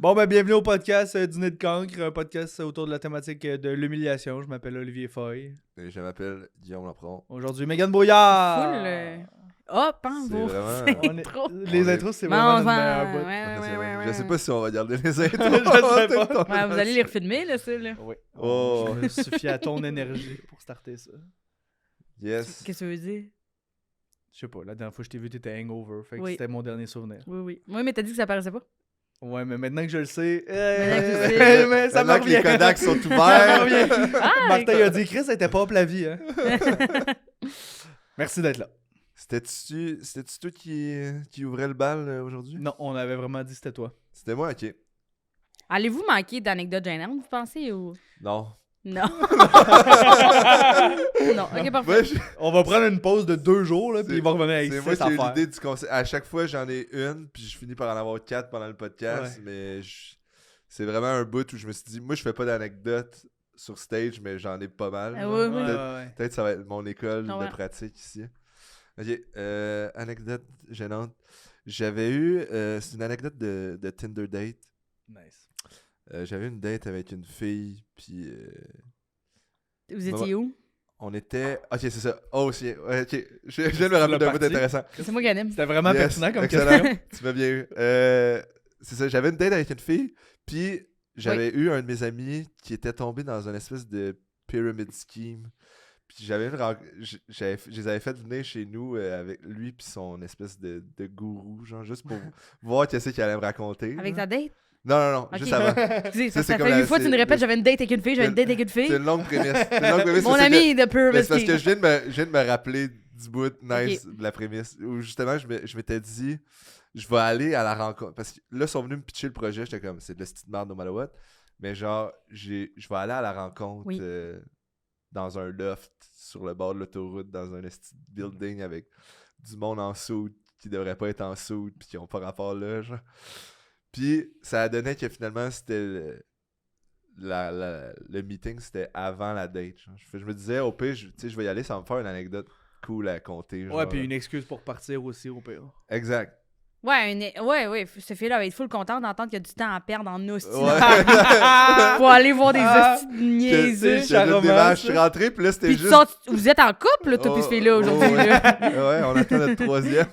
Bon, ben, bienvenue au podcast Dîner de cancre, un podcast autour de la thématique de l'humiliation. Je m'appelle Olivier Foy. Et je m'appelle Guillaume Lampron. Aujourd'hui, Mégane Brouillard. Full. Hop, hein, C'est vous. vraiment- C'est On est- trop. Les On est- intros, c'est Bon, vraiment on notre va- meilleur bout. ouais. Je sais pas si on va garder les intros. Je sais pas. Ouais, vous allez les refilmer, là, ça, là. Oui. Oh. Je me suis fié à ton énergie pour starter ça. Yes. Qu'est-ce que ça veut dire? Je sais pas, la dernière fois que je t'ai vu, t'étais hangover. Fait que Oui. c'était mon dernier souvenir. Oui. Oui, mais t'as dit que ça paraissait pas. Ouais, mais maintenant que je le sais, Maintenant que tu sais. mais ça me Maintenant que les revient. Kodaks sont Ça me ouverts. revient. Ah, Martin il a dit, Chris, ça était pas up la vie. Hein? Merci d'être là. C'était-tu toi qui ouvrais le bal aujourd'hui? Non, on avait vraiment dit que c'était toi. C'était moi, ok. Allez-vous manquer d'anecdotes gênantes, vous pensez, ou... Non. Non. Non, ok, parfait. Moi, On va prendre une pause de 2 jours, là, puis C'est- il va revenir avec c'est 6 moi qui ai eu affaires. l'idée du concept. À chaque fois, j'en ai une, puis je finis par en avoir 4 pendant le podcast. Ouais. Mais c'est vraiment un bout où je me suis dit, moi, je fais pas d'anecdotes sur stage, mais j'en ai pas mal. Ah genre. oui, oui. Ouais. Peut-être que ça va être mon école Ah ouais. de pratique ici. Ok, anecdote gênante. J'avais eu, c'est une anecdote de Tinder date. Nice. J'avais une date avec une fille, puis Vous étiez où? on était... Ok, c'est ça. Oh, c'est... Ouais, ok, je viens de me rappeler d'un bout parti. intéressant. C'est moi qui anime. C'était vraiment Yes, pertinent comme excellent. question. Tu m'as bien eu. C'est ça, j'avais une date avec une fille, puis j'avais eu un de mes amis qui était tombé dans une espèce de pyramid scheme. Puis j'avais je les avais fait venir chez nous avec lui puis son espèce de gourou, genre juste pour voir qu'est-ce qu'il allait me raconter. Avec genre. ta date? Non, Ok. juste avant. Excusez, Ça, ça c'est comme fait la- 8 fois que tu me c'est- répètes, j'avais une date avec une fille, j'avais une date avec une C'est fille. une longue prémisse. C'est une longue prémisse, Mon c'est ami de Mais Pyramid c'est parce que Scheme. je viens de me rappeler du bout nice de la prémisse où justement je m'étais dit je vais aller à la rencontre parce que là ils sont venus me pitcher le projet, j'étais comme c'est de la petite merde no matter what, mais genre je vais aller à la rencontre Oui. dans un loft sur le bord de l'autoroute dans un esti building avec du monde en soude qui devrait pas être en soude puis qui ont pas rapport là genre. Puis ça a donné que finalement c'était le meeting, c'était avant la date. Genre. Je me disais, au pire, je vais y aller, ça va me faire une anecdote cool à compter. Genre. Ouais, puis une excuse pour partir aussi, au pire. Exact. Ouais, cette fille-là va être full contente d'entendre qu'il y a du temps à perdre en hostie. Ouais. Pour aller voir des Ah, hosties de niaiseux. J'étais là, charmant, je suis rentré, puis là, c'était Puis juste... vous êtes en couple, là, toi pis cette fille-là, aujourd'hui. ouais. Là. Ouais, on attend notre troisième.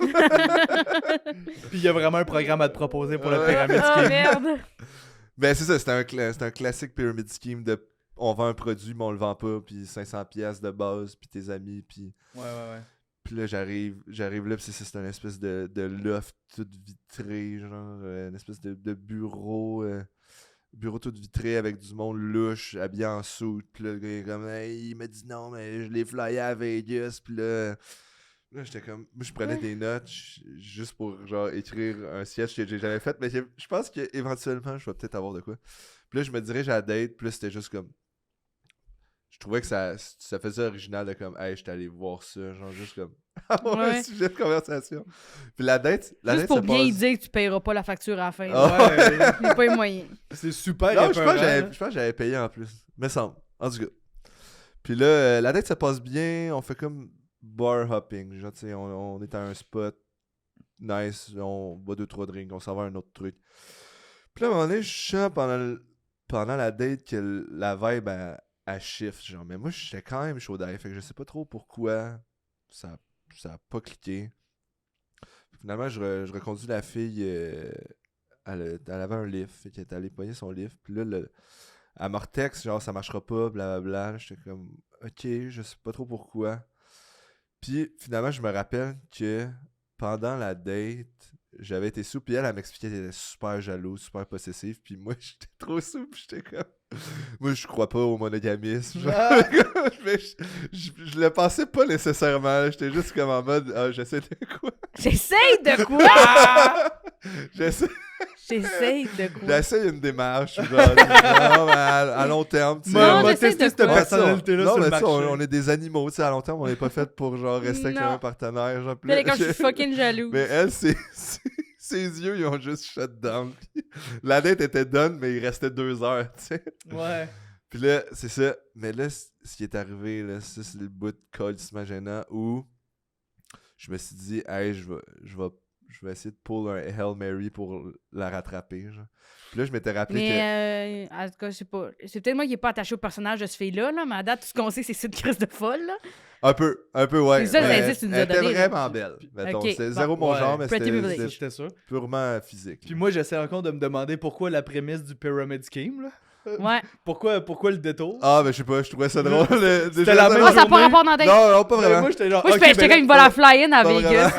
Puis il y a vraiment un programme à te proposer pour le Ouais. pyramide Oh scheme. merde. Ben, c'est ça, c'était un classique pyramid scheme de... On vend un produit, mais on le vend pas, puis 500$ de base, puis tes amis, puis... Ouais. Puis là, j'arrive là, puis c'est un espèce de loft tout vitré, genre, une espèce de bureau tout vitré avec du monde louche, habillé en soute. Puis là, le gars, il est comme, hey, il m'a dit non, mais je l'ai flyé à Vegas. Puis là j'étais comme, moi, je prenais des notes juste pour, genre, écrire un sketch que j'ai jamais fait. Mais je pense qu'éventuellement, je vais peut-être avoir de quoi. Puis là, je me dirige à la date, puis là, c'était juste comme, je trouvais que ça faisait original de comme, hey, j'étais allé voir ça, genre juste comme, avoir un Ouais. sujet de conversation. Puis la date Juste pour se bien passe- y dire que tu paieras pas la facture à la fin. Ah. Ouais, Il n'y a pas les moyens. c'est super Non, je pense épeurant, que j'avais payé en plus. Me semble. En tout cas. Puis là, la date se passe bien. On fait comme bar hopping. Genre, tu sais, on est à un spot nice. On boit 2-3 drinks. On s'en va à un autre truc. Puis là, à un moment donné, je sens pendant la date que la vibe a shift. Genre, mais moi, j'étais quand même chaud d'air. Fait que je sais pas trop pourquoi ça a pas cliqué. Finalement, je reconduis la fille. Elle avait un lift. Fait qu'elle était allée pogner son lift. Puis là, elle me retexte, genre, ça marchera pas, blablabla. J'étais comme, ok, je sais pas trop pourquoi. Puis finalement, je me rappelle que pendant la date, j'avais été sous, puis elle m'expliquait qu'elle était super jalouse, super possessive, puis moi, j'étais trop sous, puis j'étais comme... Moi, je crois pas au monogamisme. Genre. Mais je le pensais pas nécessairement. J'étais juste comme en mode, ah, j'essaie de quoi? J'essaye de quoi? J'essaie De quoi? J'essaie une démarche, genre, non, mais à long terme, tu sais. Non, on va j'essaie tester de cette quoi? personnalité-là non, sur mais le ça, marché. on est des animaux, tu sais, à long terme, on n'est pas fait pour, genre, rester avec Non. un partenaire, genre, Puis là, quand je suis fucking jalouse. Mais elle, ses yeux, ils ont juste shut down. La date était done, mais il restait 2 heures, tu sais. Ouais. Puis là, c'est ça. Mais là, ce qui est arrivé, là, ça, c'est le bout de colissement gênant où je me suis dit, hey, je je vais essayer de pull un Hail Mary pour la rattraper. Genre. Puis là, je m'étais rappelé Mais, en tout cas, je sais pas. C'est peut-être moi qui n'ai pas attaché au personnage de ce fille-là, là, mais à date, tout ce qu'on sait, c'est cette crise de folle, là. Un peu, ouais. C'est ça, mais l'indice que tu nous as elle était donné, là. vraiment belle. Mettons. Ok, C'était bon. zéro mon Ouais. genre, mais Pretty c'était privilege. J'étais sûr. purement physique. Puis moi, j'essaie encore de me demander pourquoi la prémisse du Pyramid Scheme, là. Ouais. Pourquoi le détour? Ah, ben je sais pas, je trouvais ça drôle. C'était la même Ah, ça n'a pas journée. rapport dans la tête. Non, pas vraiment. Moi, j'étais genre. Moi, ok, j'étais ben comme, il va la fly-in à pas Vegas.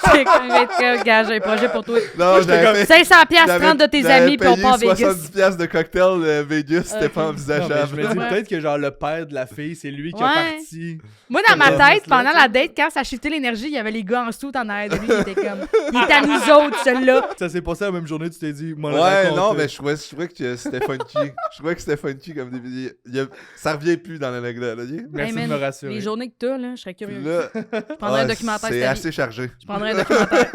J'étais comme, gars, j'ai un projet pour toi. Non, j'avais 500$ piastres, 30 de tes amis, puis on part à Vegas. 70$ de cocktail Vegas, c'était pas Non, mais je envisageable. me dis Ouais. peut-être que genre le père de la fille, c'est lui qui a Ouais. parti. Moi, dans ma Ouais, tête, c'est pendant là, la date, quand ça shiftait l'énergie, il y avait les gars en dessous en arrière de lui qui étaient comme. Il était à nous autres, celui-là. Ça s'est passé la même journée, tu t'es dit, moi, le Ouais, raconter. non, mais je trouvais que c'était funky. Je trouvais que c'était funky comme début. Ça revient plus dans l'anecdote, ok? Merci Hey, de man, me rassurer. Les journées que t'as, là, je serais Puis curieux. là, Je prendrais un documentaire sur c'est ta assez vie. chargé. Je prendrais un documentaire.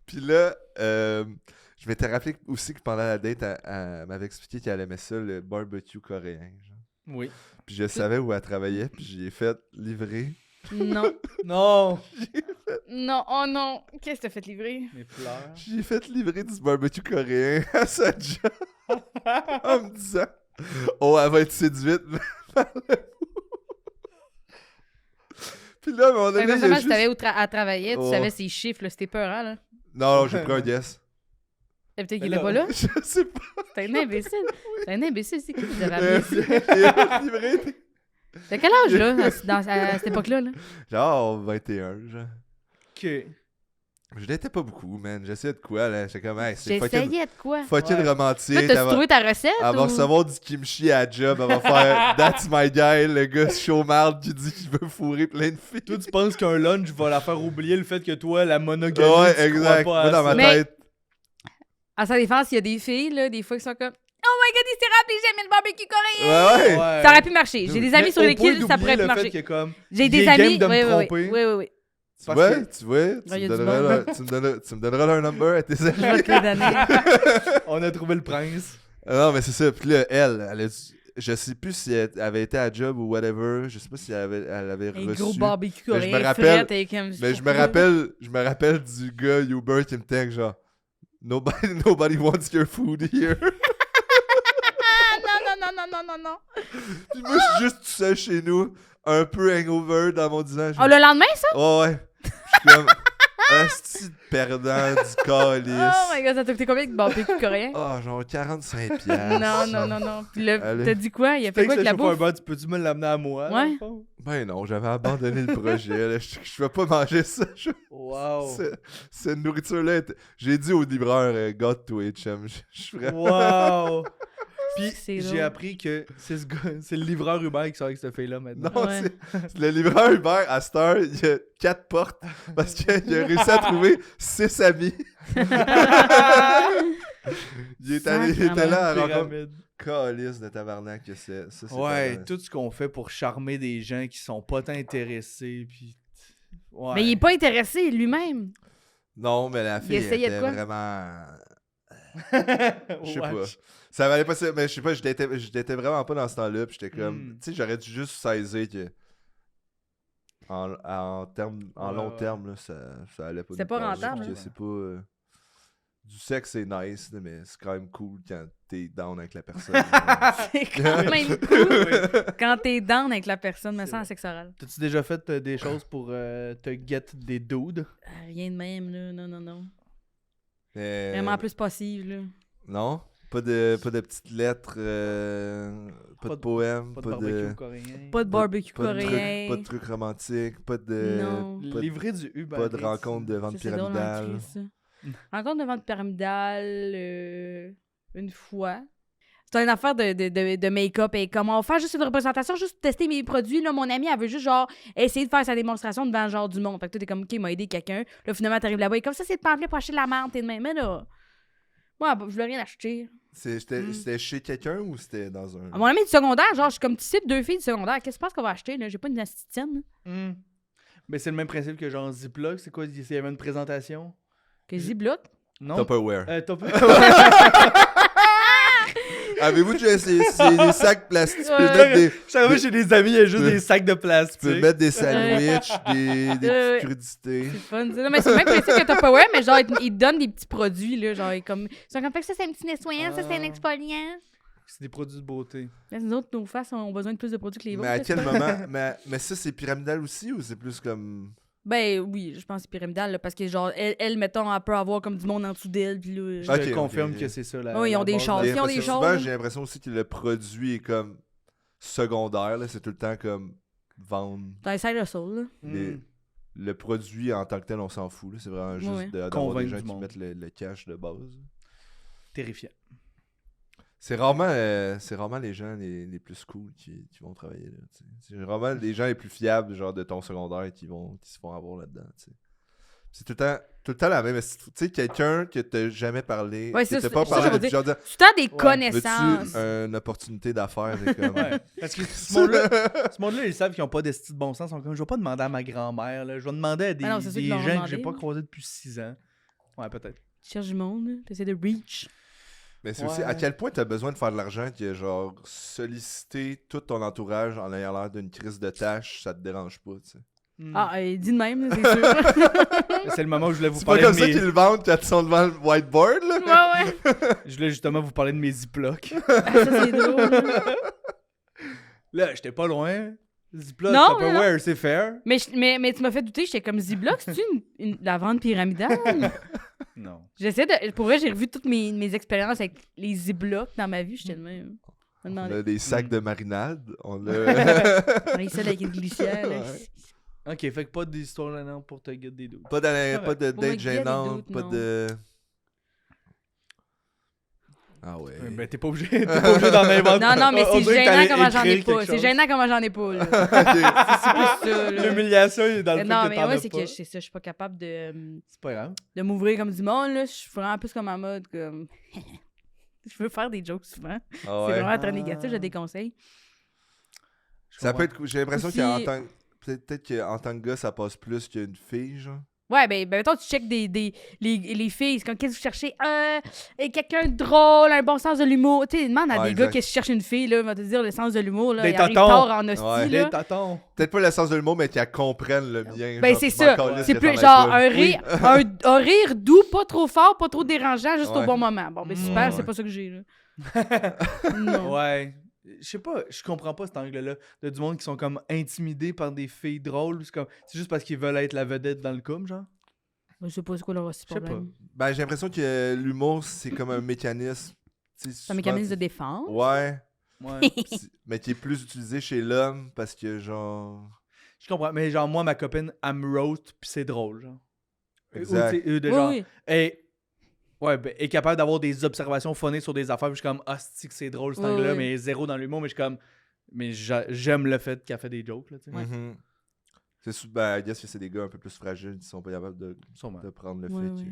Puis là, je m'étais rappelé aussi que pendant la date, elle m'avait expliqué qu'elle aimait ça, le barbecue coréen. Genre. Oui. Puis je savais où elle travaillait, puis j'ai fait livrer. Non. Non. Non, oh non. Qu'est-ce que t'as fait livrer? Mes pleurs. J'ai fait livrer du barbecue coréen à sa job en me disant « Oh, elle va être séduite. » Puis là, à un moment donné, il y a Personnellement, juste... tu savais où elle travaillait, tu Oh. savais ses chiffres, là, c'était peurant, là. Non, j'ai pris un guess. Et peut-être qu'il Mais est pas là- là. Je sais pas. T'es un imbécile. T'es un imbécile, c'est qui qui t'a Euh, ramené? livré. T'as quel âge, là, à cette époque-là, là? Genre 21, genre. Ok. Je l'étais pas beaucoup, man. J'essayais de quoi, là? J'étais comme, hey, c'est fucking, J'essayais de quoi? fucking Ouais. romantique. Là, Elle t'as-tu va, trouvé ta recette? elle va ou- recevoir du kimchi à la job. Elle va faire That's my guy, le gars chômard qui dit qu'il veut fourrer plein de filles. Toi, tu penses qu'un lunch va la faire oublier le fait que toi, la monogamie, Ouais, tu exact. crois pas Moi, à dans ma ça. Mais- tête. À sa défense, il y a des filles, là, des fois, qui sont comme Oh my god, il s'est rappelé, j'aime le barbecue coréen! Ouais. Ça aurait pu marcher. J'ai des amis Mais sur au lesquels point ça pourrait d'oublier le fait marcher. que comme... J'ai il des est amis. game de me Oui, oui, tromper. oui, oui, oui. Tu Parce vois, que- tu vois, Ouais, y a du tu me donneras leur number à tes Je vais amis. te le donner. On a trouvé le prince. Non, mais c'est ça. Puis là, elle a dû- je sais plus si elle avait été à job ou whatever. Je sais pas si elle avait Un reçu. gros barbecue Mais je me coréen rappelle- fret, et comme... Mais je me rappelle du gars Uber qui me texte genre Nobody wants your food here. Ah, non. Puis moi, je suis juste tout seul chez nous, un peu hangover dans mon divan. Oh, le lendemain, ça? Oh ouais. Je suis comme asti de perdant du calice. Oh my god, ça t'a coûté combien de barbecue coréen? Ah, genre 45$. Non. Puis là, Allez. t'as dit quoi? Il a fait Fait quoi que avec la le chauffeur bouffe? bar, tu peux-tu me l'amener à moi? dans Ouais. le fond? Ben non, j'avais abandonné le projet. Là. Je vais pas manger ça. Wow. Cette nourriture-là, j'ai dit au livreur, God to it, chum. Je suis vraiment... Wow. Puis C'est j'ai drôle. appris que c'est c'est le livreur Uber qui sort avec cette fille-là maintenant. Non, Ouais. c'est le livreur Uber, à cette heure, il y a 4 portes parce qu'il a réussi à trouver 6 amis. il est allé là à la rencontre. Pyramide. Calice de tabarnak que c'est. Ça, c'est Ouais, tabarnak. tout ce qu'on fait pour charmer des gens qui sont pas tant intéressés, puis... Ouais. Mais il est pas intéressé lui-même. Non, mais la fille essayait de était quoi? vraiment... Je sais Ouais. pas. Ça valait pas ça, mais je sais pas, j'étais vraiment pas dans ce temps-là, puis j'étais comme... Mm. Tu sais, j'aurais dû juste saisir que... En long Ouais. terme, là, ça allait pas. C'était nulle pas part, rentable, puis que hein. c'est pas... Du sexe, c'est nice, là, mais c'est quand même cool quand t'es down avec la personne. C'est quand même cool quand t'es down avec la personne, mais C'est sans vrai. sexe oral. T'as-tu déjà fait des choses pour te get des dudes? Rien de même, là. Non. Mais- Vraiment plus passive, là. Non? Pas de petites lettres, pas de poèmes, Pas de barbecue coréen? Pas de barbecue pas de coréen. pas de trucs romantiques, pas de... Non. pas de- Livrer du Uber Pas de Eats. rencontre de Ça, vente c'est drôle, hein, pyramidale. Chris, ça. Rencontre de vente pyramidale une fois. C'est une affaire de make-up et comment faire juste une représentation, juste tester mes produits. Là, mon amie, elle veut juste genre essayer de faire sa démonstration devant genre du monde. Fait que toi, t'es comme, OK, il m'a aidé quelqu'un. Là, finalement, t'arrives là-bas et comme ça, c'est de pamphlet pour acheter de la merde, t'es de même. Mais là, moi, je voulais rien acheter. C'était chez quelqu'un ou c'était dans un... À mon ami du secondaire, genre, je suis comme, tu sais, 2 filles du secondaire. Qu'est-ce que tu penses qu'on va acheter, là? J'ai pas une astitienne. Hmm. Mais c'est le même principe que genre Ziploc. C'est quoi? S'il y avait une présentation? Que Ziploc. Non? Tupperware. Top... Avez-vous déjà essayé des sacs plastiques? Tu peux Ouais. mettre des, Chaque fois chez des amis, il y a juste des sacs de tu peux plastique. mettre des sandwichs, des petites crudités. C'est fun, ça. Non, mais c'est le même principe que Tupperware, mais genre, ils te donnent des petits produits, là. Genre, ils sont comme, fait que ça, c'est un petit nettoyant, ça, c'est un exfoliant. C'est des produits de beauté. Là, nous autres, nos faces ont besoin de plus de produits que les Mais vôtres. à là, quel c'est pas- moment? Mais ça, c'est pyramidal aussi ou c'est plus comme. Ben oui, je pense que c'est pyramidal, là, parce que genre, elle, mettons, elle peut avoir comme du monde en dessous d'elle, puis là... Je Ok, te ok, confirme ok. que c'est ça. Oui, ils ont la des base. choses. Ils ont des Souvent, choses. j'ai l'impression aussi que le produit est comme secondaire. Là. C'est tout le temps comme vendre. Dans les side hustle, là. Mm. Le produit en tant que tel, on s'en fout. Là. C'est vraiment juste Ouais. d'avoir Convaincre des gens du qui monde. mettent le cash de base. Terrifiant. C'est rarement les gens les plus cool qui vont travailler là. T'sais. C'est vraiment les gens les plus fiables genre de ton secondaire qui se font avoir là-dedans. T'sais. C'est tout le temps la même. Tu sais, quelqu'un que t'as jamais parlé, Ouais, que ça, t'as c'est- pas ça, parlé je veux depuis genre de Tu as des Ouais. connaissances. veux-tu une opportunité d'affaires? C'est comme... Ouais. Parce que ce monde-là, ils savent qu'ils n'ont pas d'esti de bon sens. Ils sont comme, je vais pas demander à ma grand-mère. Là. Je vais demander à des, Ah non, c'est sûr des qu'ils l'ont gens que demandé, j'ai pas là. croisés depuis 6 ans. Ouais, peut-être. Tu cherches du monde, là. Tu essaies de reach. Mais c'est aussi Ouais. à quel point t'as besoin de faire de l'argent que genre solliciter tout ton entourage en ayant l'air d'une crise de tâche, ça te dérange pas, tu sais. Mm. Ah, dis de même, là, c'est sûr. C'est le moment où je voulais vous C'est pas parler comme de ça mes... qu'ils le vendent quand ils sont devant le whiteboard, là? Ouais, ouais. Je voulais justement vous parler de mes Ziplocs. Ah, ça, c'est drôle. là. Là, j'étais pas loin. Ziploc, Non, Tupperware, c'est fair. Mais tu m'as fait douter, j'étais comme Zibloc, c'est-tu la vente pyramidale? Non. J'essaie de. Pour vrai, j'ai revu toutes mes expériences avec les Ziblocs dans ma vie, j'étais de même. Je me On demandais. a des sacs de marinade, on a... On est seul avec une glissière, là. Ouais. Ok, fait que pas d'histoire gênante pour te guider des doutes. pas de Pour me date guider des gênante, doutes, pas non. de... Ah ouais. Ben, t'es pas obligé d'en inventer. Non, mais On c'est dirait que gênant t'allais comment j'en ai écrire pas. quelque C'est chose. gênant comment j'en ai pas, là. Ok. C'est plus ça, là. L'humiliation, il est dans le fait Non, que mais t'en ouais, as c'est pas. que c'est ça, je suis pas capable C'est pas grave. de m'ouvrir comme du monde, là. Je suis vraiment plus comme en mode, comme. Je veux faire des jokes souvent. Ah C'est ouais. vraiment très négatif, je déconseille. Ça peut être... J'ai l'impression Aussi- qu'en tant... Peut-être qu'en tant que gars, ça passe plus qu'une fille, genre. Ouais, ben mettons, tu checkes les filles, c'est comme, qu'est-ce que vous cherchez? Quelqu'un de drôle, un bon sens de l'humour. Tu sais, demande à Ouais, des exact. gars qui cherchent une fille, là, va te dire le sens de l'humour, là. Des Il arrive tatons. tard en hostie, Ouais. là. Les tatons. Peut-être pas le sens de l'humour, mais qu'elle comprenne le mien. Ben, genre, c'est je m'en ça. calisse C'est que plus t'en aies genre pas. un rire, un rire doux, pas trop fort, pas trop dérangeant, juste au Ouais. bon moment. Bon, ben super, Ouais. c'est pas ça que j'ai, là. Non. Ouais. Je sais pas, je comprends pas cet angle-là. De du monde qui sont comme intimidés par des filles drôles. C'est juste parce qu'ils veulent être la vedette dans le cum, genre. Je sais pas c'est quoi leur Je sais pas. problème. Ben, j'ai l'impression que l'humour, c'est comme un mécanisme. C'est un mécanisme de défense. Ouais. Ouais. Mais qui est plus utilisé chez l'homme parce que, genre. Je comprends. Mais genre, moi, ma copine, elle me roast, pis c'est drôle, genre. Exact. Ou, tu sais, de Oui, genre, oui. est capable d'avoir des observations funnées sur des affaires. Puis je suis comme, ah, c'est que c'est drôle cet Oui, angle-là, oui. mais zéro dans l'humour. Mais je suis comme, mais j'aime le fait qu'elle fait des jokes, là, tu sais. Ouais. Mhm. Ben, I guess que c'est des gars un peu plus fragiles qui sont pas capables de Sûrement. prendre le Ouais, fait ouais. que.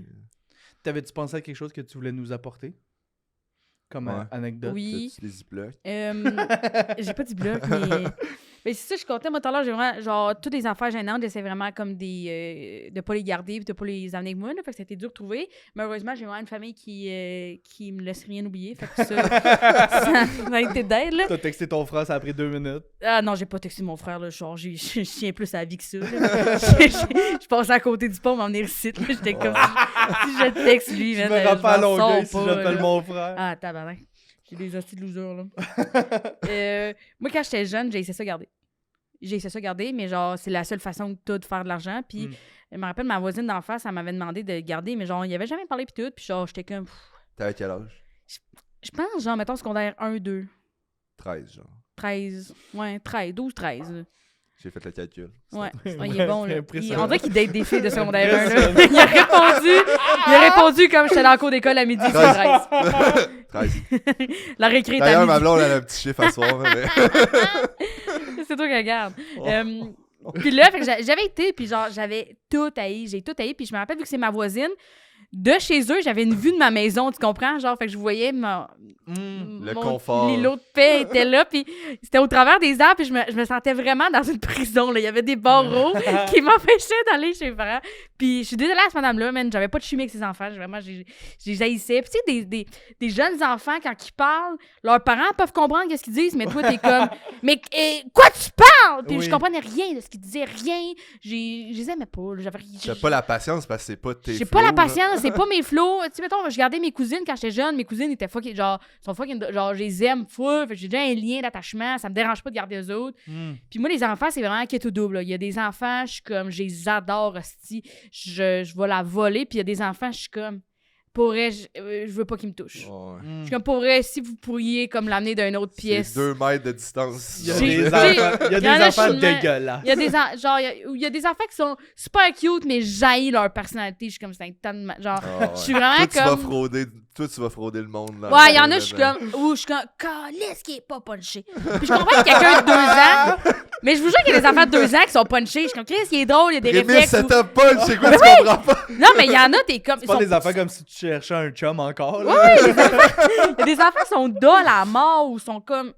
T'avais-tu pensé à quelque chose que tu voulais nous apporter? Comme Ouais. anecdote? Oui. T'as-tu des ziplocs? J'ai pas dit bloc, mais c'est ça, je comptais, moi, tout à l'heure, j'ai vraiment, genre, toutes les affaires gênantes, j'essaie vraiment comme de pas les garder puis de pas les amener avec moi, là, fait que c'était dur de trouver. Mais heureusement, j'ai vraiment une famille qui me laisse rien oublier, fait que ça a été d'aide, là. T'as texté ton frère, ça a pris 2 minutes. Ah non, j'ai pas texté mon frère, là, genre, je tiens plus à la vie que ça, là. Je passais à côté du pont, m'emmener le site, là, j'étais comme, si je le texte, lui, Je man, me rends pas à m'en Longueuil si sors pas, j'appelle là. mon frère. Ah, tabarnak. J'ai des hosties de losers, là. Moi, quand j'étais jeune, j'ai essayé ça garder. J'ai essayé ça garder, mais genre, c'est la seule façon que t'as de faire de l'argent. Puis, je me rappelle, ma voisine d'en face, elle m'avait demandé de garder, mais genre, il avait jamais parlé, puis tout. Puis, genre, j'étais comme. T'avais quel âge? Je pense, genre, mettons, secondaire 1, 2, 13, genre. 13. Ouais, 13, 12, 13. là. J'ai fait le calcul. Ouais. Ouais, il est bon, là. Impressionnant. On dirait qu'il date des filles de secondaire 1, là. il a répondu comme j'étais dans la cour d'école à midi, c'est 13. 13. La récré est à D'ailleurs, midi. ma blonde, elle a un petit chiffre à soir. Mais... C'est toi qui regarde. Oh. Puis là, fait que j'avais été, puis genre, j'avais tout haï. J'ai tout haï, puis je me rappelle, vu que c'est ma voisine, de chez eux, j'avais une vue de ma maison, tu comprends? Genre, fait que je voyais Le confort. L'îlot de paix était là, puis c'était au travers des arbres, puis je me sentais vraiment dans une prison, là. Il y avait des barreaux qui m'empêchaient d'aller chez mes parents. Puis je suis désolée à cette madame-là, man. J'avais pas de chimie avec ses enfants. Vraiment, j'ai jaillissais. Puis tu sais, des jeunes enfants, quand ils parlent, leurs parents peuvent comprendre ce qu'ils disent, mais toi, t'es comme, mais quoi tu parles? Puis Oui. je comprenais rien de ce qu'ils disaient, rien. Je les aimais pas. T'as pas la patience parce que c'est pas tes J'ai flows, pas la là. patience, c'est pas mes flots. Tu sais, mettons, je regardais mes cousines quand j'étais jeune. Mes cousines étaient fucking, genre, sont fucking, genre, je les aime full. Fait que j'ai déjà un lien d'attachement. Ça me dérange pas de garder eux autres. Puis moi, les enfants, c'est vraiment quête ou double. Là. Il y a des enfants, je suis comme, je les adore, hostie. Je vais la voler. Puis il y a des enfants, je suis comme, pour vrai, je veux pas qu'ils me touchent. Ouais. Je suis comme, pour vrai, si vous pourriez, comme, l'amener d'une autre pièce. C'est 2 mètres de distance. Il y a J'ai- des j'ai- enfants, il y a il y en des a, enfants je suis dégueulasses. Il y a des genre il y a des enfants qui sont super cute mais jaillit leur personnalité, je suis comme c'est un temps de genre Ah ouais. je suis vraiment Toi, tu vas frauder le monde. Là, ouais, il y en a, je suis comme calisse qui est pas punché. Puis je comprends que quelqu'un de 2 ans, mais je vous jure qu'il y a des enfants de 2 ans qui sont punchés, je suis comme Chris, il est drôle, il y a des Rémi, réflexes. ça ou- t'a punch, c'est quoi, tu comprends pas? Non, mais il y en a, t'es comme C'est pas ils sont- des enfants comme si tu cherchais un chum encore. Là. Ouais, il y a des enfants qui sont dol à mort ou sont comme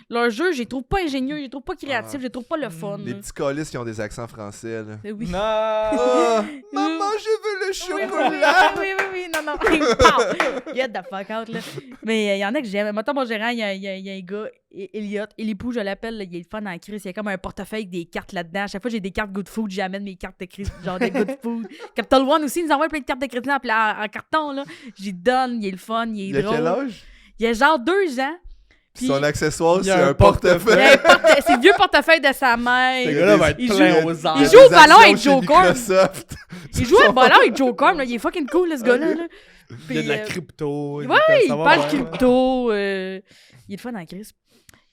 leur jeu, je les trouve pas ingénieux, je les trouve pas créatifs, je les trouve pas le fun. Les là. petits colis qui ont des accents français, là. Oui. Non! Ah, maman, je veux le Oui, chocolat! oui, non. Pow! Get the fuck out, là. Mais il y en a que j'aime. Mettons, mon gérant, il y a un gars, Elliot, Elipou, je l'appelle, là, il est le fun en crise. Il y a comme un portefeuille avec des cartes là-dedans. À chaque fois, j'ai des cartes Good Food, j'amène mes cartes de crédit, genre de Good Food. Capital One aussi, ils nous envoient plein de cartes de crédit en carton, là. J'y donne, il est le fun, il est Il a drôle. quel âge? Il a genre 2 ans. Puis Son accessoire, il c'est y a un un portefeuille. c'est le vieux portefeuille de sa Ce mère. gars-là va être il plein joue- aux arts. il joue au ballon avec Des actions Joe chez Corn. Microsoft. Il joue au ballon avec Joe Corn, là. Il est fucking cool, là, ce gars-là. Là. Il y a de la Puis, crypto. ouais, il ça va parle bien. crypto. Il est le fun en crise.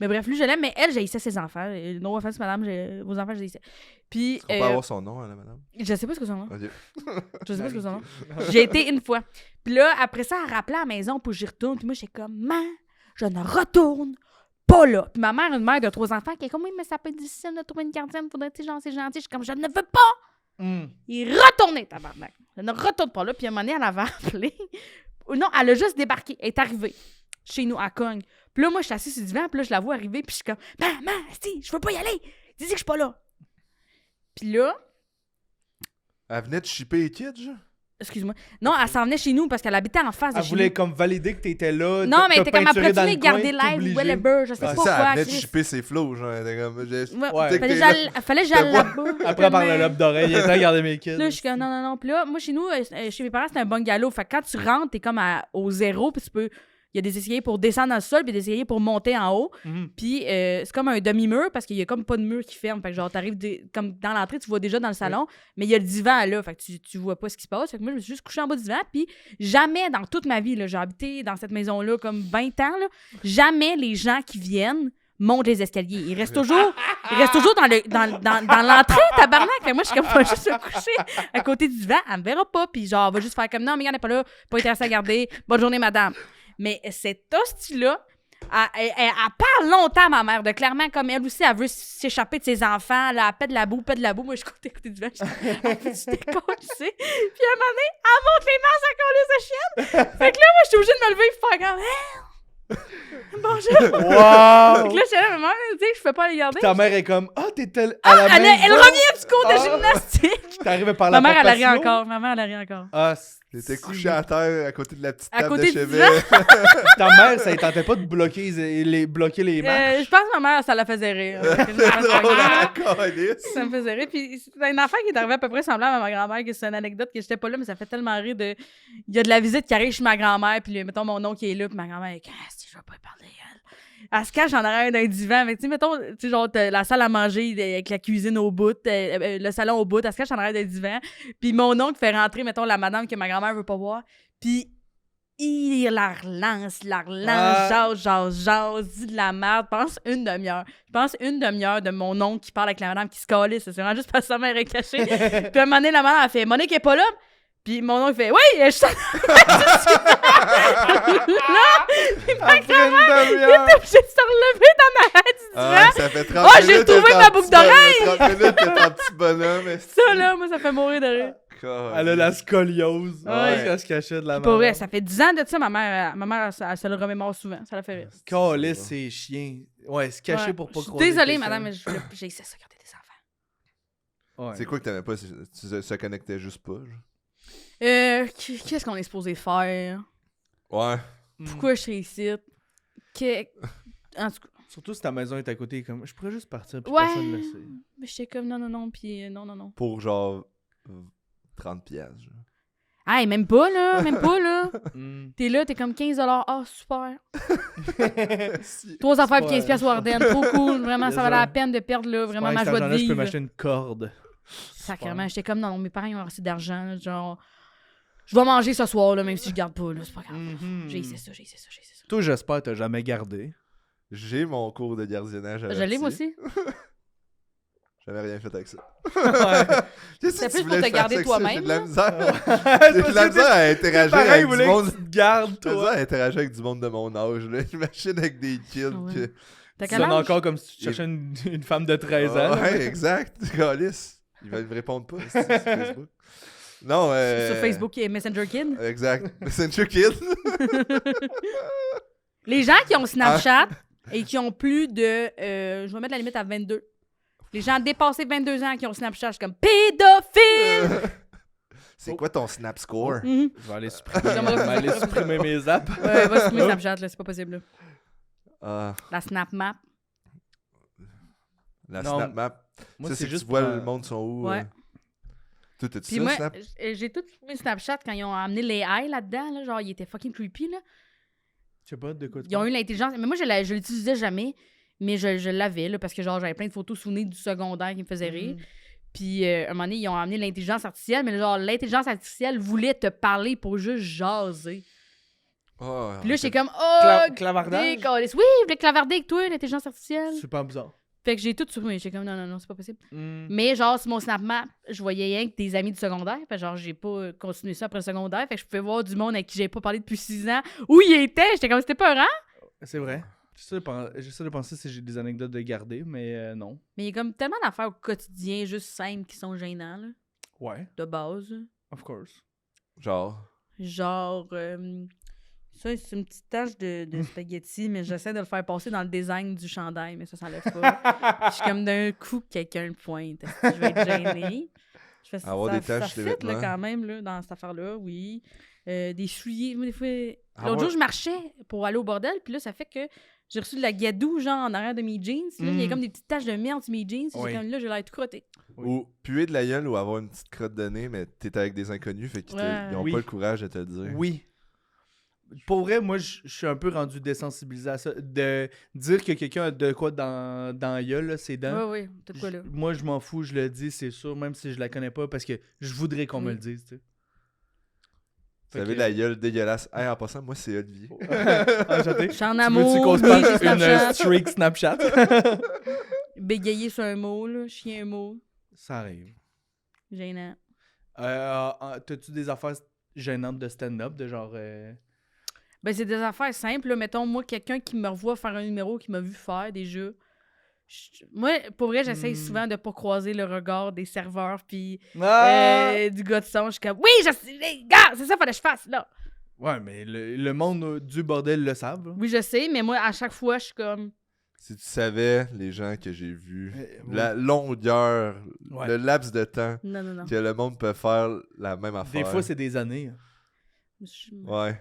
Mais bref, lui, je l'aime, mais elle, j'haïssais ses enfants. No offense, madame, vos enfants, je les haïssais. Puis, On peut avoir son nom, hein, la madame? je sais pas ce que son nom. Ok. Je sais pas ce que son nom. J'ai été une fois. Puis là, après ça, elle rappelait à la maison pour que j'y retourne. Puis moi, j'étais comme, man, je ne retourne pas là. Puis ma mère, une mère de 3 enfants, qui est comme, oui, mais ça peut être difficile de trouver une gardienne. Faudrait, tu sais, genre, c'est gentil. Je suis comme, je ne veux pas y retourner, tabarnak. Je ne retourne pas là. Puis à un moment donné, elle avait appelé. Non, elle a juste débarqué. Elle est arrivée chez nous à Cogne. Puis là, moi, je suis assise sur le divan. Puis là, je la vois arriver. Puis je suis comme, maman, si, je veux pas y aller. Dis que je suis pas là. Puis là, Elle venait de shipper les kids, genre? excuse-moi. Non, elle s'en venait chez nous parce qu'elle habitait en face de Elle chez voulait nous. comme valider que t'étais là. Non, mais t'as t'es comme peinturé après, dans tu le l'as gardé coin, t'es live, obligé. whatever, je sais C'est pas ça, elle quoi. venait de Chris. shipper ses flows, genre. Elle était comme, Ouais, Ouais. fallait que j'aille là-bas. Après, par le lobe d'oreille, il était à garder mes kids. Là, je suis comme, non. Puis là, moi, chez nous, chez mes parents, c'est un bungalow. Fait que quand tu rentres, t'es comme au zéro, puis tu peux. Il y a des escaliers pour descendre dans le sol, puis des escaliers pour monter en haut. Mhm. Puis c'est comme un demi-mur parce qu'il y a comme pas de mur qui ferme. Fait que genre, t'arrives comme dans l'entrée, tu vois déjà dans le salon, mais il y a le divan là. Fait que tu vois pas ce qui se passe. Fait que moi, je me suis juste couchée en bas du divan. Puis jamais dans toute ma vie, là, j'ai habité dans cette maison-là comme 20 ans, là, jamais les gens qui viennent montent les escaliers. Ils restent toujours dans l'entrée, tabarnak. Fait que moi, je suis comme, pas juste me coucher à côté du divan. Elle me verra pas. Puis genre, elle va juste faire comme, non, mais il n'est pas là, pas intéressé à garder. Bonne journée, madame. Mais cette hostie-là, elle parle longtemps, ma mère, de clairement, comme elle aussi, elle veut s'échapper de ses enfants, là, elle pète de la boue. Moi, je côté du vent, je dis, elle fait du décolle, tu sais. Puis à un moment donné, elle monte les mains, ça colle sa chienne. Fait que là, moi, je suis obligée de me lever et faire comme, bonjour. Wow! Fait que là, je suis là, maman, tu sais, je peux pas les garder. Ta mère est comme, ah, t'étais à la Elle maison. revient du cours de Ah. gymnastique. T'arrivais par la Ma mère, elle a porte ri patio. encore. Ma mère, elle a ri encore. Ah, T'étais couché à terre à côté de la petite À table côté de du chevet. Ta mère, ça ne tentait pas de bloquer les marches. Je pense que ma mère, ça la faisait rire. Drôle à la calisse. Ça me faisait rire. Puis c'est un enfant qui est arrivé à peu près semblable à ma grand-mère, que c'est une anecdote que j'étais pas là, mais ça fait tellement rire de. Il y a de la visite qui arrive chez ma grand-mère, puis mettons mon oncle qui est là, puis ma grand-mère est si je vais pas parler. Elle se cache en arrière d'un divan. Mais tu sais, mettons, tu sais, genre, t'as la salle à manger avec la cuisine au bout, le salon au bout, elle se cache en arrière d'un divan. Puis mon oncle fait rentrer, mettons, la madame que ma grand-mère veut pas voir. Puis il la relance, jase, dit de la merde. Une demi-heure de mon oncle qui parle avec la madame qui se calisse. C'est vraiment juste parce que sa mère est cachée. Puis à un moment donné, la madame, elle fait « Monique est pas là? » Puis mon oncle fait « Oui, je suis là! » Après une demi-heure. J'ai se relevé dans ma tête du divan. Ah, ça fait 30 Oh, minutes. j'ai retrouvé que ma t'es en boucle petit d'oreille! bonhomme, 30 minutes que t'es en petit bonhomme. Ça, là, moi, ça fait mourir de rire. Elle a la scoliose. Ouais. Elle se cachait de la Pour vrai, merde. ça fait 10 ans de ça, ma mère elle se le remémore souvent. Ça la fait rire. Calisse, c'est chien. Ouais, se cacher Ouais. pour pas Je suis croiser désolée, quelqu'un. madame, mais j'ai essayé de regarder des enfants. Ouais. C'est quoi que t'aimais pas? Ça connectait juste pas, genre? Qu'est-ce qu'on est supposé faire? Ouais. Pourquoi je serais ici? En tout cas, Surtout si ta maison est à côté, comme je pourrais juste partir puis ouais. personne ne le sait. Mais j'étais comme non, puis non. Pour genre 30 piastres, genre. Hey, même pas, là. Mm. T'es là, t'es comme 15$. Ah, super. Si- 3 affaires puis Ouais. 15$ Warden. Trop cool. Vraiment, Yes, ça valait sir. la peine de perdre, là. Vraiment, Ouais, ma cet joie de argent-là, je peux vivre. m'acheter une corde. Sacrément, j'étais comme, non, mes parents, ils ont assez d'argent. Là, genre, je vais manger ce soir, là, même si je garde pas, là. C'est pas grave. Mhm. J'ai essayé ça. Toi, j'espère que t'as jamais gardé. J'ai mon cours de gardiennage. Je l'ai, moi aussi. J'avais rien fait avec ça. Ouais. Qu'est-ce C'est que plus tu pour voulais te faire garder avec ça? toi-même, J'ai de la là. misère. J'ai de la misère à interagir Pareil, avec vous du voulez monde. que tu te gardes, J'ai de la misère toi. à interagir avec du monde de mon âge. Là. J'imagine avec des kids. Ouais. que- T'as Tu quel sonnes âge? encore comme si tu cherchais une femme de 13 ans. là. Ouais, exact. Calice. Ils veulent me répondre pas sur Facebook. Non, Sur Facebook et Messenger Kid. Exact. Messenger Kid. Les gens qui ont Snapchat et qui ont plus de... je vais mettre la limite à 22. Les gens dépassés 22 ans qui ont Snapchat, je suis comme pédophile! C'est quoi ton Snap Score? Mhm. Je vais aller supprimer mes apps. Ouais, va supprimer Snapchat, là, c'est pas possible. Là. Ah, La Snap Map. la Non, Snap Map. Moi, Ça, c'est que juste tu vois pour, le monde sont où. Ouais. Toi, t'as-tu Puis ça, moi, Snap? j'ai tout supprimé Snapchat quand ils ont amené les AI là-dedans. Là, genre, ils étaient fucking creepy. Là. Je sais pas de quoi tu Ils ont parles. eu l'intelligence. Mais moi, je l'utilisais jamais. Mais je l'avais, là, parce que genre j'avais plein de photos souvenirs du secondaire qui me faisaient rire. Puis, à un moment donné, ils ont amené l'intelligence artificielle, mais genre, l'intelligence artificielle voulait te parler pour juste jaser. Oh, Puis là, j'étais comme, oh, Clavardage? décalisse. Oui, je voulais clavarder avec toi, l'intelligence artificielle. Super bizarre. Fait que j'ai tout supprimé. J'étais comme, non, c'est pas possible. Mm. Mais genre, sur mon Snap Map, je voyais rien que des amis du secondaire. Fait que genre, j'ai pas continué ça après le secondaire. Fait que je pouvais voir du monde avec qui j'avais pas parlé depuis 6 ans. Où il était? J'étais comme, c'était peurant. C'est vrai. J'essaie de penser si j'ai des anecdotes de garder, mais non. Mais il y a comme tellement d'affaires au quotidien, juste simples, qui sont gênants, là, Ouais, de base. of course. Genre. Genre, ça, c'est une petite tache de spaghetti, mais j'essaie de le faire passer dans le design du chandail, mais ça s'enlève pas. Je suis comme d'un coup, quelqu'un le pointe. Est-ce que je vais être gênée? Je fais Avoir ça, des taches ça de fit, là, vêtements. quand même, là, dans cette affaire-là, oui. Des souliers. Moi, des fois... Avoir- L'autre jour, je marchais pour aller au bordel, puis là, ça fait que j'ai reçu de la gadoue, genre, en arrière de mes jeans. Là, il y a comme des petites taches de merde sur mes jeans. Oui. J'ai comme, là, j'ai l'air tout crotté. Ou puer de la gueule ou avoir une petite crotte de nez, mais t'es avec des inconnus, fait qu'ils Ouais. ils ont Oui. pas le courage de te le dire. Oui. Pour vrai, moi, je suis un peu rendu désensibilisé à ça. De dire que quelqu'un a de quoi dans la gueule, là, ses dents. Oui, t'as de quoi, là. Moi, je m'en fous, je le dis, c'est sûr, même si je la connais pas, parce que je voudrais qu'on me Oui. le dise, tu sais. Vous avez de la gueule dégueulasse. Hey, en passant, moi, c'est Olivier. Enchanté. Je suis en Tu veux-tu amour, qu'on se oui, passe j'ai une Snapchat. streak Snapchat? Bégayer sur un mot, là, chier un mot. Ça arrive. Gênant. T'as-tu des affaires gênantes de stand-up, de genre... Ben, c'est des affaires simples. Là. Mettons, moi, quelqu'un qui me revoit faire un numéro, qui m'a vu faire déjà. Moi, pour vrai, j'essaye souvent de pas croiser le regard des serveurs puis du gars de son. Je suis comme, oui, je sais, les gars, c'est ça, fallait que je fasse, là. Ouais, mais le monde du bordel le savent. là. Oui, je sais, mais moi, à chaque fois, je suis comme, Si tu savais, les gens que j'ai vus, oui. la longueur, Ouais. le laps de temps non. que le monde peut faire la même affaire. Des fois, c'est des années. hein. Ouais.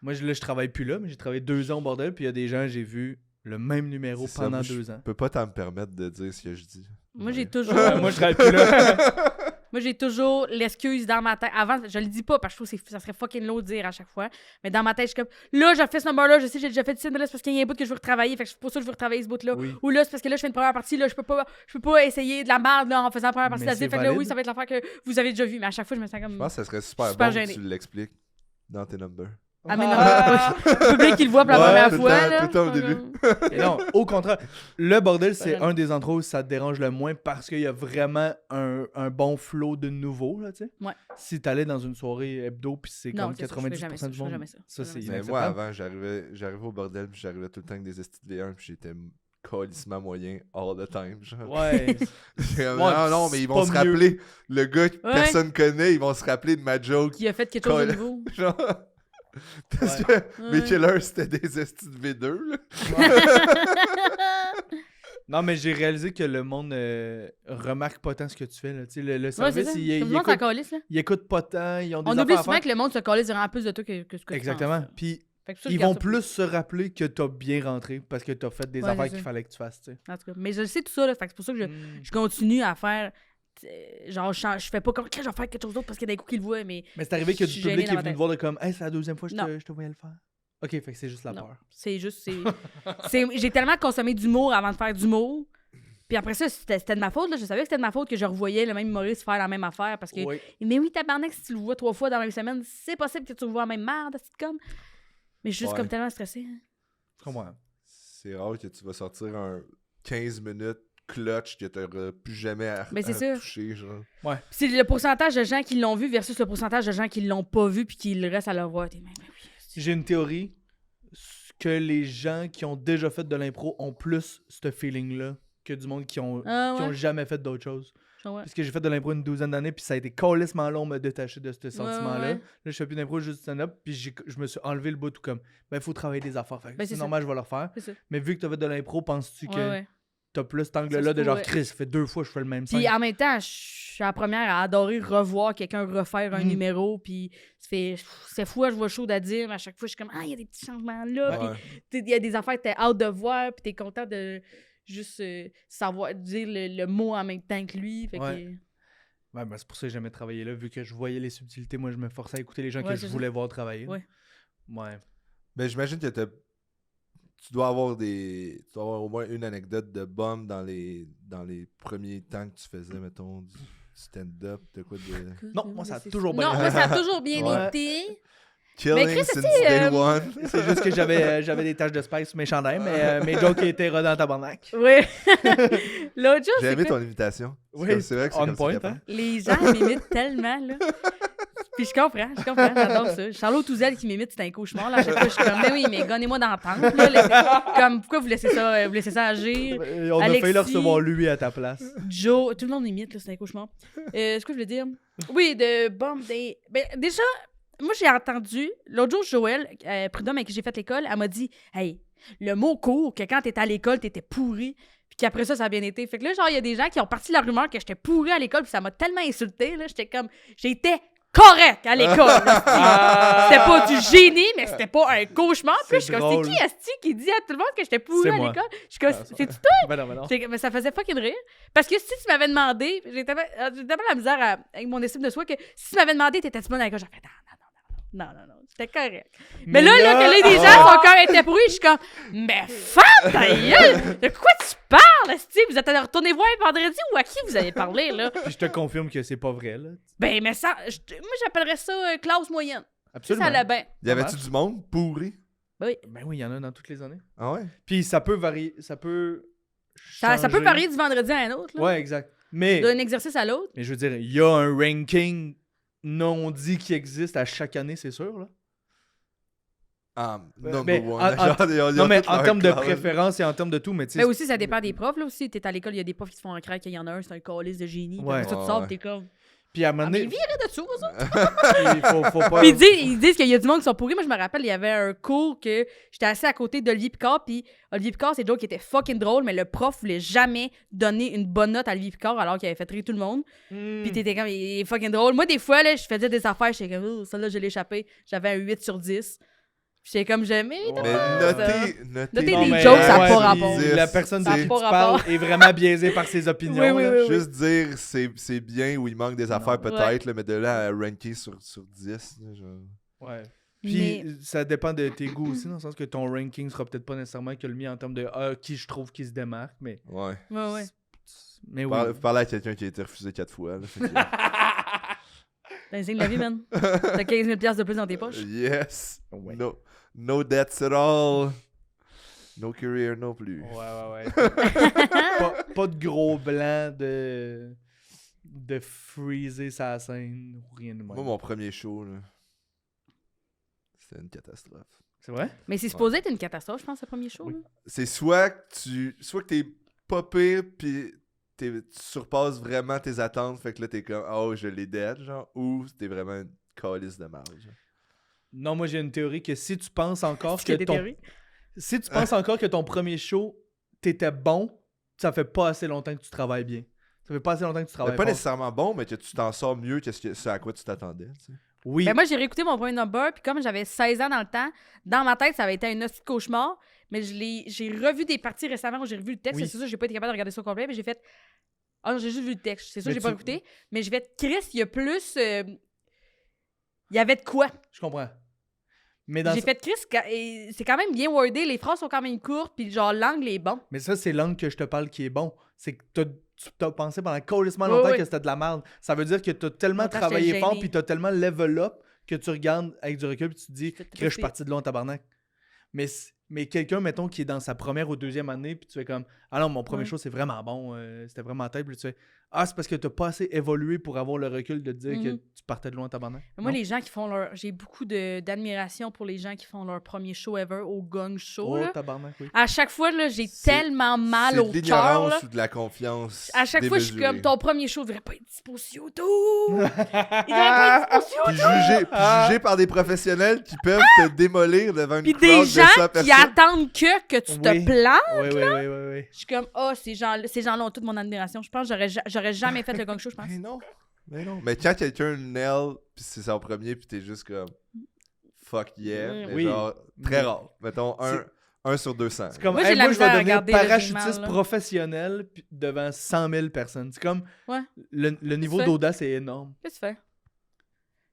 Moi, je travaille plus là, mais j'ai travaillé 2 ans au bordel, puis il y a des gens, j'ai vu le même numéro C'est ça, pendant moi, 2 ans. Je peux pas t'en me permettre de dire ce que je dis. Moi, j'ai Ouais. toujours. Moi, je travaille plus là. Moi, j'ai toujours l'excuse dans ma tête. Avant, je le dis pas parce que je trouve que ça serait fucking lourd de dire à chaque fois. Mais dans ma tête, je suis comme, là, j'ai fait ce number-là, je sais, j'ai déjà fait ça, mais là, c'est parce qu'il y a un bout que je veux retravailler. Fait que c'est pour ça que je veux retravailler ce bout-là. Oui. Ou là, c'est parce que là, je fais une première partie, là, je peux pas essayer de la merde là, en faisant la première partie de Mais la c'est Fait que là, oui, valide. ça va être l'affaire que vous avez déjà vu. Mais à chaque fois, je me sens comme. Je pense que ça serait super, Super bon gêné. que tu l'expliques dans tes numbers. Ah, mais non, le public qui le voit pour la Ouais, première tout le fois. temps, là, tout le temps au c'est Ah, comme- Et non, au contraire. Le bordel, c'est gênant. un des endroits où ça te dérange le moins parce qu'il y a vraiment un bon flow de nouveau, là, tu sais. Ouais. Si t'allais dans une soirée hebdo, puis c'est Non, comme c'est ça, je ferais jamais 90% ça, du je ferais monde. jamais ça. Ça, Je ferais c'est jamais Mais moi, inacceptable. avant, j'arrivais au bordel, puis j'arrivais tout le temps avec des estis de V1, puis j'étais calissement moyen all the time. Genre. Ouais. J'étais comme, Ouais, non, mais c'est ils vont pas se mieux. rappeler. Le gars que Ouais. personne connaît, ils vont se rappeler de ma joke. Qui a fait quelque chose de Colle. nouveau. Genre. Parce Ouais. que mes killers, c'était des estis de V2. Là. Non, mais j'ai réalisé que le monde remarque pas tant ce que tu fais. Là. Tu sais, le Ouais, c'est service, ça. il Tout le monde s'en calisse, là. écoute pas tant. Ils ont des On affaires oublie à souvent faire. que le monde se calisse vraiment plus de toi que ce que tu Exactement. penses. Puis Fait que ça, ils je garde vont ça pour plus se rappeler que t'as bien rentré parce que t'as fait des Ouais, affaires c'est qu'il ça. fallait que tu fasses. Tu sais. En tout cas. Mais je le sais tout ça, là. Fait que c'est pour ça que je continue à faire. Genre, je fais pas comme. Je vais faire quelque chose d'autre parce qu'il y a des coups qu'ils le voient, mais. Mais c'est arrivé que Je du suis public gênée est dans ma venu te tête. voir de comme, hey, c'est la deuxième fois que Non. je te voyais le faire. Ok, fait que c'est juste la Non. peur. C'est juste. J'ai tellement consommé d'humour avant de faire d'humour. Puis après ça, c'était de ma faute. Là. Je savais que c'était de ma faute que je revoyais le même humoriste faire la même affaire. Parce que. Oui. Mais oui, tabarnak, si tu le vois 3 fois dans la même semaine, c'est possible que tu le vois en même merde, cette conne. Mais je suis juste Ouais. comme tellement stressée. Hein. Je comprends. C'est rare que tu vas sortir un 15 minutes clutch que t'auras plus jamais à Mais c'est ça. toucher, genre. Puis c'est le pourcentage de gens qui l'ont vu versus le pourcentage de gens qui l'ont pas vu puis qui le restent à leur voir. T'es même, ben oui. J'ai une théorie que les gens qui ont déjà fait de l'impro ont plus ce feeling-là que du monde qui ont jamais fait d'autre chose. Ouais. Parce que j'ai fait de l'impro une 12aine d'années, puis ça a été calissement long me détacher de ce sentiment-là. ouais. Là, je fais plus d'impro, juste stand-up, puis je me suis enlevé le bout tout comme, ben, il faut travailler des affaires. Fait que Ben, c'est c'est normal, je vais le refaire. C'est ça. Mais vu que t'as fait de l'impro, penses-tu que Ouais. t'as plus cet Ça angle-là se de genre, pourrait. Chris, ça fait 2 fois que je fais le même Puis scène. en même temps, je suis la première à adorer revoir quelqu'un refaire un numéro. Puis c'est fou, je vois chaud à dire, mais à chaque fois, je suis comme, ah, il y a des petits changements là. Ouais. Puis il y a des affaires que t'es hâte de voir, puis t'es content de juste savoir dire le mot en même temps que lui. Fait Ouais. Ouais, ben, c'est pour ça que j'aimais travailler là, vu que je voyais les subtilités. Moi, je me forçais à écouter les gens Ouais, que c'est je ça. voulais voir travailler. Ouais. Ouais. Ben, j'imagine que tu dois avoir au moins une anecdote de bombe dans les premiers temps que tu faisais, mettons, du stand-up, de quoi de... Non, moi, ça a toujours bien Non, été. moi, ça a toujours bien Ouais. été. Killing Chris, since tu sais, day one. C'est juste que j'avais des taches de spice sur mes chandails, mais mes jokes étaient rodants en tabarnak. Oui. L'autre chose, J'ai c'est aimé que ton invitation. Oui, C'est vrai que c'est on comme point, ça qu'il hein? les gens m'imitent tellement, là. Puis je comprends, j'adore ça. Charlotte Touzel qui m'imite, c'est un cauchemar, là. À chaque fois, je suis comme, mais oui, mais gagnez-moi d'entendre, là. Comme, pourquoi vous laissez ça agir? On a failli le Alexis. recevoir lui à ta place. Joe, tout le monde m'imite, là, c'est un cauchemar. Ce que je voulais dire? Oui, de bombe des... Ben, déjà, moi, j'ai entendu, l'autre jour, Joël Prudhomme, avec qui j'ai fait l'école, elle m'a dit, hey, le mot court, que quand t'étais à l'école, t'étais pourri, puis qu'après ça, ça a bien été. Fait que là, genre, il y a des gens qui ont parti la rumeur que j'étais pourri à l'école, puis ça m'a tellement insulté, là, j'étais comme, j'étais correct à l'école. C'était pas du génie, mais c'était pas un cauchemar. Puis là, je suis comme, drôle. c'est qui Asti qui dit à tout le monde que j'étais pourri C'est à moi. l'école? Je suis comme, c'est-tu toi? Ben non, ben non. J'étais comme, mais ça faisait fucking rire. Parce que si tu m'avais demandé, j'ai tellement la misère avec mon estime de soi que si tu m'avais demandé, t'étais-tu bonne à l'école, j'aurais fait non, c'était correct. Mais là, que les gens sont quand même été pourris, je suis comme, mais femme ta gueule! De quoi tu parles, Asti? Vous êtes allé retourner voir vendredi ou à qui vous avez parlé, là? Puis je te confirme que c'est pas vrai, là. Ben, mais ça, moi, j'appellerais ça classe moyenne. Absolument. Ça allait bien. Y avait-tu du monde pourri? Oui. Ben oui, il y en a dans toutes les années. Ah ouais? Puis ça peut varier, ça peut Ça peut changer. varier du vendredi à un autre, là. Ouais, exact. Mais D'un exercice à l'autre. je veux dire, il y a un ranking non dit qui existe à chaque année, c'est sûr, là. Number mais one. Non, mais en termes de préférence. préférence et en termes de tout, mais tu sais... Mais aussi, ça dépend des profs, là, aussi. T'es à l'école, il y a des profs qui se font un crack, il y en a un, c'est un calice de génie. Puis Ouais. après ça, tu Ouais, sors, ouais. t'es comme... Puis à un moment Ah, mais donné, virez de dessous, ça! il faut pas... Puis ils disent qu'il y a du monde qui sont pourris. Moi, je me rappelle, il y avait un cours que j'étais assis à côté d'Olivier Picard, puis Olivier Picard, c'est Joe qui était fucking drôle, mais le prof voulait jamais donner une bonne note à Olivier Picard alors qu'il avait fait rire tout le monde. Puis t'étais comme, il est fucking drôle. Moi, des fois, là, je faisais des affaires, j'étais comme, oh, celle-là, je l'ai échappé. J'avais un 8 sur 10. Puis j'étais comme, j'aimais. Mais Notez notez des Non, mais, jokes, ça a ouais, pas puis rapport. La personne Ça a de qui pas tu rapport. parles est vraiment biaisée par ses opinions. Oui, oui, là. oui, oui. Juste dire c'est bien ou il manque des affaires peut-être, là, mais de là à ranker sur 10. Là, genre... Ouais. Puis Mais- ça dépend de tes goûts aussi, dans le sens que ton ranking sera peut-être pas nécessairement que le mien en termes de qui je trouve qui se démarque, mais... Ouais. Ouais. Mais oui. Vous parlez à quelqu'un qui a été refusé 4 fois. Là, fait que- C'est un signe de la vie, man. T'as 15 000 $ de plus dans tes poches. Yes. Ouais. No debts at all. No career non plus. Ouais. pas de gros blanc de freezer sa scène ou rien de même. Moi, mon premier show, là, c'était une catastrophe. C'est vrai? Mais c'est supposé être une catastrophe, je pense, ce premier show. Oui. là. C'est soit que t'es pas pire, pis tu surpasses vraiment tes attentes, fait que là, t'es comme, oh, je l'ai dead, genre, ou t'es vraiment une calice de marge. Non, moi j'ai une théorie que si tu penses encore Est-ce qu'il y a que des théories? si tu penses encore que ton premier show t'étais bon, ça fait pas assez longtemps que tu travailles bien. Ça fait pas assez longtemps que tu travailles Mais pas fort. nécessairement bon, mais que tu t'en sors mieux que ce à quoi tu t'attendais. Tu sais. Oui. Ben moi, j'ai réécouté mon premier number, puis comme j'avais 16 ans dans le temps, dans ma tête, ça avait été un hostie de cauchemar, mais j'ai revu des parties récemment où j'ai revu le texte, Oui. c'est sûr, j'ai pas été capable de regarder ça au complet, mais j'ai fait... Ah non, j'ai juste vu le texte, c'est sûr, Mais j'ai pas tu- écouté, mais j'ai fait, Chris, il y a plus... Il y avait de quoi? Je comprends. Mais dans J'ai fait Chris, et c'est quand même bien wordé, les phrases sont quand même courtes, puis genre l'angle est bon. Mais ça, c'est l'angle que je te parle qui est bon. C'est que tu t'as pensé pendant colissement Oui, longtemps oui. que c'était de la merde. Ça veut dire que t'as tellement Longtemps, travaillé j'étais fort gênée. puis t'as tellement level up que tu regardes avec du recul puis tu te dis Je fais que je suis parti de loin en tabarnak. Mais quelqu'un, mettons, qui est dans sa première ou deuxième année puis tu fais comme « Ah non, mon premier Ouais. show, c'est vraiment bon. C'était vraiment tête. » Puis tu fais « Ah, c'est parce que t'as pas assez évolué pour avoir le recul de te dire que Mhm. tu partais de loin en tabarnak. » Moi, Non? les gens qui font leur... J'ai beaucoup d'admiration pour les gens qui font leur premier show ever au Gong Show, Oh, là. tabarnak, oui. À chaque fois, là, j'ai C'est- tellement mal C'est au de cœur, l'ignorance là. ou de la confiance. À chaque fois, je suis démesurée. comme, ton premier show devrait pas être dispo sur YouTube. Il devrait pas être dispo sur Puis YouTube. jugé par des professionnels qui peuvent te démolir devant une Puis crowd des de 100 gens qui personnes. attendent que tu te Oui. plantes. Oui. Je suis comme, ces gens-là ont toute mon admiration. Je pense que j'aurais jamais fait le Gong Show, je pense. Mais non. Mais quand quelqu'un nail, puis c'est son premier, puis t'es juste comme fuck yeah, mais Oui. genre très Oui. rare. Mettons 1 sur 200. C'est comme, Moi, hey, j'ai de la moi, je vais misère à devenir regarder le parachutiste journal, là. professionnel devant 100 000 personnes. C'est comme, Ouais. le niveau fait. d'audace est énorme. Qu'est-ce que tu fais?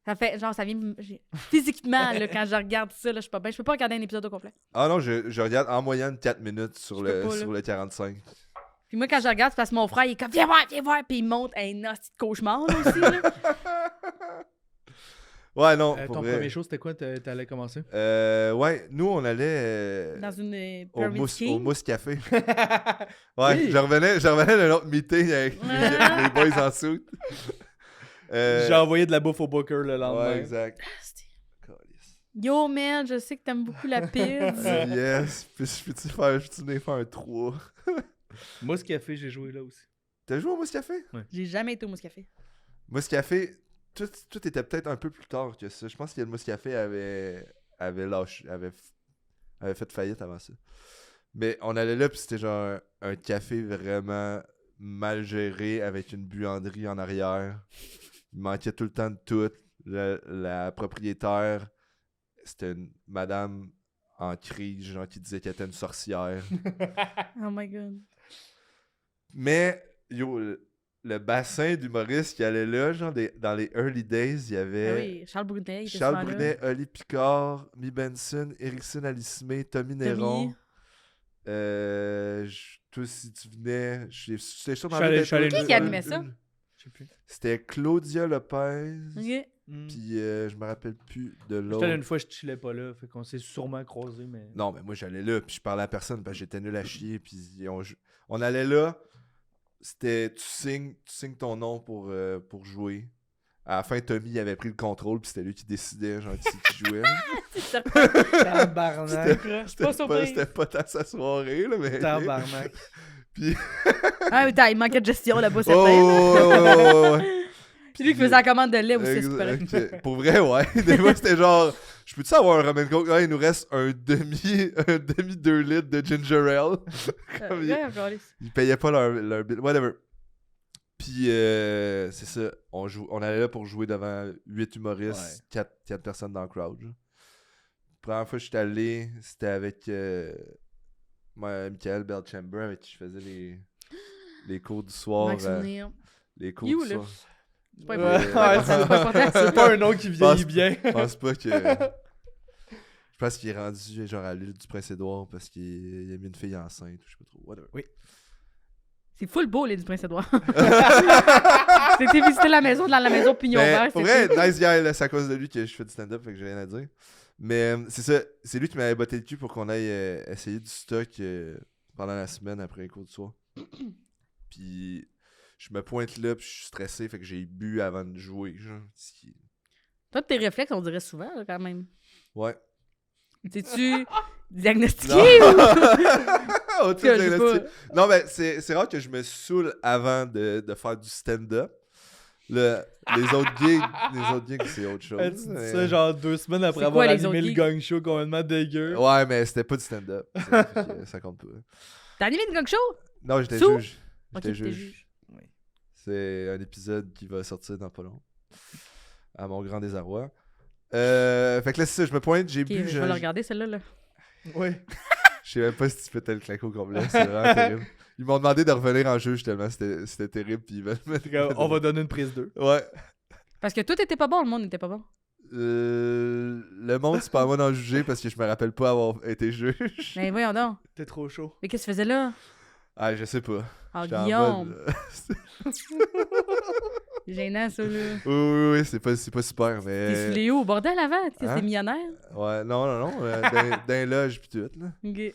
Ça fait, genre, ça vient... Physiquement, là, quand je regarde ça, là, je suis pas bien. Je peux pas regarder un épisode au complet. Ah non, je regarde en moyenne 4 minutes sur Je peux le, pas, là. sur le 45. Puis moi, quand je regarde, c'est parce que mon frère, il est comme, viens voir, puis il monte un hostie de cauchemar, là, aussi, là. Ouais, non, pour Ton vrai. premier show, c'était quoi? T'allais commencer? Ouais, nous, on allait Dans une au pyramid Mousse scheme. Café. Ouais, Oui. je revenais d'un autre meeting avec les boys en soute. J'ai envoyé de la bouffe au Booker le lendemain. Ouais, exact. Calice. Yo, man, je sais que t'aimes beaucoup la pizza. Yes, puis peux-tu venir faire un 3? Moi, ce café, j'ai joué là aussi. T'as joué au Mousse Café? J'ai jamais été au Mousse Café. Mousse Café, tout était peut-être un peu plus tard que ça. Je pense que le Mousse Café avait fait faillite avant ça. Mais on allait là, puis c'était genre un café vraiment mal géré avec une buanderie en arrière. Il manquait tout le temps de tout. La propriétaire, c'était une madame en crise, genre qui disait qu'elle était une sorcière. Oh my god. Mais, yo, le bassin d'humoristes qui allait là, genre dans les early days, il y avait Ah oui, Charles Brunet, il était Charles souvent là. Brunet, Oli Picard, Mi Benson, Erickson Alismé, Tommy Néron. Toi, si tu venais, j'étais sûr Je suis allé- je suis allé- Qui animait ça? Je sais plus. C'était Claudia Lopez. Ok. Puis je me rappelle plus de J'étais l'autre. là une fois, je chillais pas là. Fait qu'on s'est sûrement croisés, mais. Non, mais moi j'allais là, puis je parlais à personne parce que j'étais nul à chier. Puis on allait là, c'était tu signes ton nom pour jouer. À la fin, Tommy avait pris le contrôle, puis c'était lui qui décidait, genre, qui jouait. Tabarnak. C'était pas tant sa soirée, là, mais. Tabarnak. Puis. Ah, mais il manquait de gestion là-bas, c'est ouais. Puis lui qui faisait la commande de lait aussi, c'est pas Ok. Pour vrai, ouais. Des fois, c'était genre, je peux-tu avoir un rum and coke? Là, il nous reste un demi 2 litres de ginger ale. Comme ils payaient pas leur bill. Whatever. Puis, c'est ça. On allait là pour jouer devant 8 humoristes, 4 personnes dans le crowd. Genre. La première fois que je suis allé, c'était avec Michael Belchamber, avec qui je faisais les cours du soir. Les cours You, du là. soir. C'est pas Ouais, important. C'est pas important. C'est pas un nom qui vieillit bien. Je pense pas que. Je pense qu'il est rendu genre à l'île du Prince-Édouard parce qu'il a mis une fille enceinte ou je sais pas trop. Whatever. Oui. C'est full beau, les du Prince-Édouard. C'était visiter la maison dans la maison Pignon Mais Vert. pour vrai, nice guy, là, c'est à cause de lui que je fais du stand-up, fait que j'ai rien à dire. Mais c'est ça, c'est lui qui m'avait botté le cul pour qu'on aille essayer du stock pendant la semaine après les cours du soir. Puis je me pointe là, puis je suis stressé, fait que j'ai bu avant de jouer. Genre. Toi, tes réflexes, on dirait souvent, là, quand même. Ouais. T'es-tu diagnostiqué Non. ou... Autre Que j'ai diagnostic. Non, mais c'est rare que je me saoule avant de faire du stand-up. Les autres gigs, c'est autre chose. Tu dis mais- ça genre 2 semaines après C'est avoir quoi, les animé autres le gigs? gang show complètement dégueu. Ouais, mais c'était pas du stand-up. Ça compte pas. T'as animé une gang show? Non, j'étais Sous? juge. Ok, J'étais t'es juge. juge. Oui. C'est un épisode qui va sortir dans pas long. À mon grand désarroi. Fait que là, c'est ça, je me pointe, j'ai Ok, bu. je vais le regarder, celle-là. Là. Ouais. Je sais même pas si tu peux te le claquer au complet, c'est vraiment terrible. Ils m'ont demandé de revenir en juge tellement c'était terrible, puis ils veulent me... On va donner une prise 2. Ouais. Parce que toi, t'étais pas bon, le monde n'était pas bon. Le monde, c'est pas à moi d'en juger parce que je me rappelle pas avoir été juge. Mais voyons donc. T'es trop chaud. Mais qu'est-ce que tu faisais là? Ah, je sais pas. Ah, J'étais en Guillaume. mode- C'est gênant, ça, là. oui, c'est pas super, T'es mais... sous les hauts au bordel avant? T'es Hein? millionnaire? Ouais, non, dans les loges pis tout, là. Ok.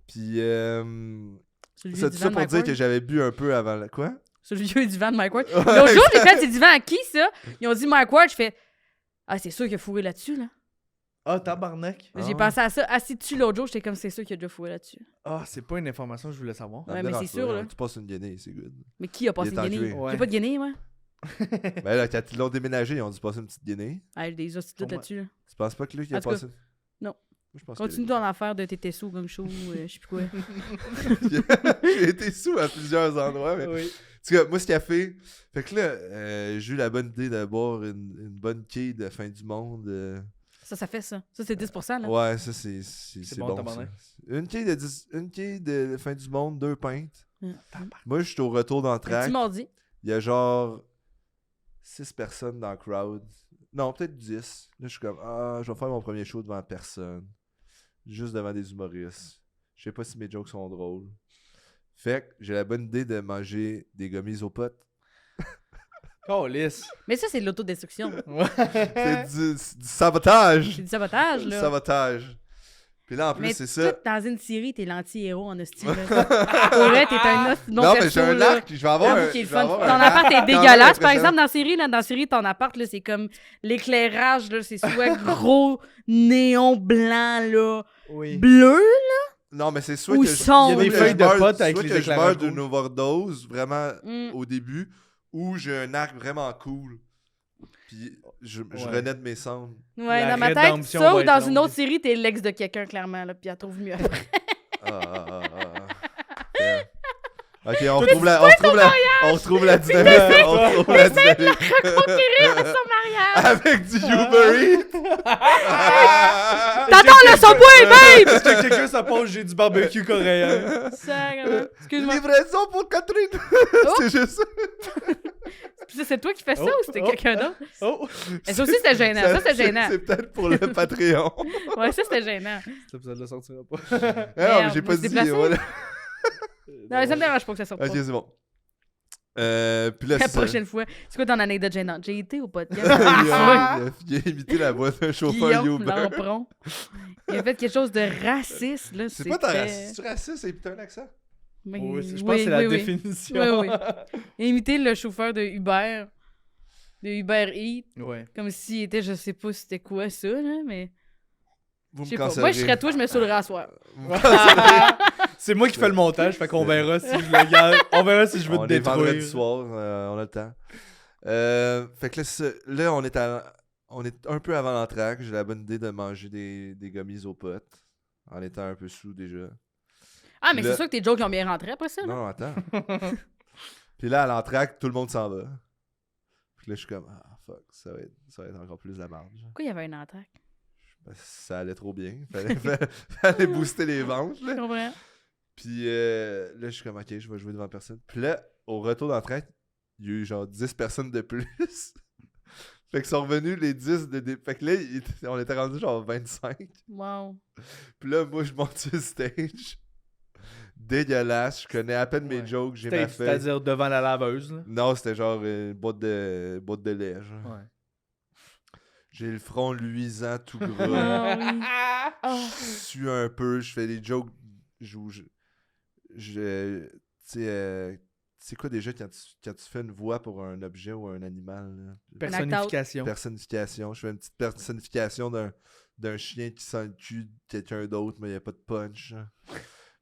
Pis, Sur le ça, vieux tout ça divan de pour Mike dire Ward. que j'avais bu un peu avant la... Quoi? Sur le vieux divan de Mike Ward. Ouais, L'autre jour, j'ai fait ces divans à qui, ça? Ils ont dit Mike Ward, je fais ah, c'est sûr qu'il a fourré là-dessus, là. Ah, tabarnak. J'ai pensé à ça assis dessus l'autre jour, j'étais comme c'est sûr qu'il a déjà fourré là-dessus. Ah, c'est pas une information que je voulais savoir. Ouais, Non, mais non, c'est pas sûr, grave. là. Tu passes une guinée, c'est good. Mais qui a passé Il une est en guinée? cuir. Ouais. J'ai pas de guinée, moi. Ben là, quand ils l'ont déménagé, ils ont dû passer une petite guinée. Ah, j'ai des hosties toutes Pour moi. là-dessus, là. Tu penses pas que lui qui a En tout cas, passé... non. Moi, je pense Continue ton affaire de t'étais sous comme chaud, je sais plus quoi. J'ai été sous à plusieurs endroits, mais... Oui. En tout cas, moi, ce qu'il a fait... Fait que là, j'ai eu la bonne idée de boire une bonne quille de fin du monde. Ça fait ça. Ça, c'est 10%, là. Ouais, ça, c'est bon, bon, ça. tabarnak. Une quille de fin du monde, 2 pintes. Mm. Moi, je suis au retour dans le Un track. petit mardi. Il y a genre 6 personnes dans le crowd. Non, peut-être 10. Là, je suis comme, je vais faire mon premier show devant personne. Juste devant des humoristes. Je sais pas si mes jokes sont drôles. Fait que j'ai la bonne idée de manger des gummies aux potes. Oh, lisse. Mais ça, c'est de l'autodestruction. C'est du sabotage! C'est du sabotage, Du là. sabotage. Puis là, en plus, Mais c'est ça. toi, dans une série, t'es l'anti-héros en hostie. Pour vrai, t'es un hostie Non, mais j'ai un arc. Je vais avoir J'avoue un. qu'il est je le vais fun. avoir Ton un appart arc est quand même dégueulasse. Par impressionnant. exemple, dans la série, ton appart, là, c'est comme l'éclairage, là, c'est soit gros néon blanc, là, Oui. bleu, Non, mais c'est soit ou que sombre. Il y a des soit que feuilles je de meurs- potes avec soit les que je éclairages meurs d'une rouges. overdose vraiment Mm. au début, ou j'ai un arc vraiment cool. Puis je Ouais. renais de mes cendres. Ouais, La dans ma tête, rédemption ça va ou être dans une longue. autre série, t'es l'ex de quelqu'un, clairement, là, puis elle trouve mieux après. Yeah. Ok, on retrouve la dynamique. On retrouve la dynamique. Conquérir son mariage! Avec du Uber Eats. T'attends le Subway, babe! Parce que quelqu'un ça pose, j'ai du barbecue coréen. Sacrément. Excuse-moi. Livraison pour Catherine. C'est juste ça. Puis ça, c'est toi qui fais ça Oh, ou c'était oh. quelqu'un d'autre? Oh! Et ça aussi, c'était gênant. Ça, c'était gênant. C'est peut-être pour le Patreon. Ouais, ça, c'était gênant. Cet épisode-là sortira pas. Ah non, mais Merde, j'ai on pas se dit. déplacer? Voilà. Non, ça me dérange pas que ça sorte Ok, pas. c'est bon. Puis là, La c'est ça. prochaine fois. C'est quoi ton anecdote gênante? J'ai été au podcast. il a imité la voix d'un chauffeur Guillaume Uber. Lampron. Il a fait quelque chose de raciste, là. C'est pas ta très- raciste. Tu raciste et putain un accent? Mais- Oui, je pense que c'est la oui. définition. Oui, oui. Il a imité le chauffeur de Uber Eats, Ouais. comme s'il était, je sais pas c'était quoi ça, là, mais Vous je me sais pas. cancellerez. Moi, je serais toi, je me saoulerais à soir. C'est moi qui fais le montage, fait qu'on verra si je le garde. On verra si je veux On te est vendredi détruire. soir, on a le temps. Fait que là, là, on est un peu avant l'entraque. J'ai la bonne idée de manger des gummies aux potes. En étant un peu sous déjà. Ah, mais Là- c'est sûr que tes jokes ont bien rentré après ça, là. Non, attends. Puis là, à l'entraque, tout le monde s'en va. Puis là, je suis comme, fuck, ça va être encore plus de la merde. genre. Pourquoi il y avait un attaque? Parce que ça allait trop bien. Fallait booster les ventes. Je Là. comprends. Puis là, je suis comme, ok, je vais jouer devant personne. Puis là, au retour d'entraque, il y a eu genre 10 personnes de plus. Fait qu'ils sont revenus les 10 de... Fait que là, on était rendu genre 25. Wow. Puis là, moi, je monte sur le stage. Dégueulasse. Je connais à peine mes Ouais. jokes. J'ai ma feuille. C'est-à-dire devant la laveuse, là. Non, c'était genre une boîte de lait. Genre. Ouais. J'ai le front luisant, tout gras. Ah oui. Ah. Je sue un peu. Je fais des jokes. Tu sais, c'est quoi déjà quand tu fais une voix pour un objet ou un animal? Là? Personnification. Personnification. Je fais une petite personnification d'un chien qui sent le cul de quelqu'un d'autre, mais il n'y a pas de punch. Hein.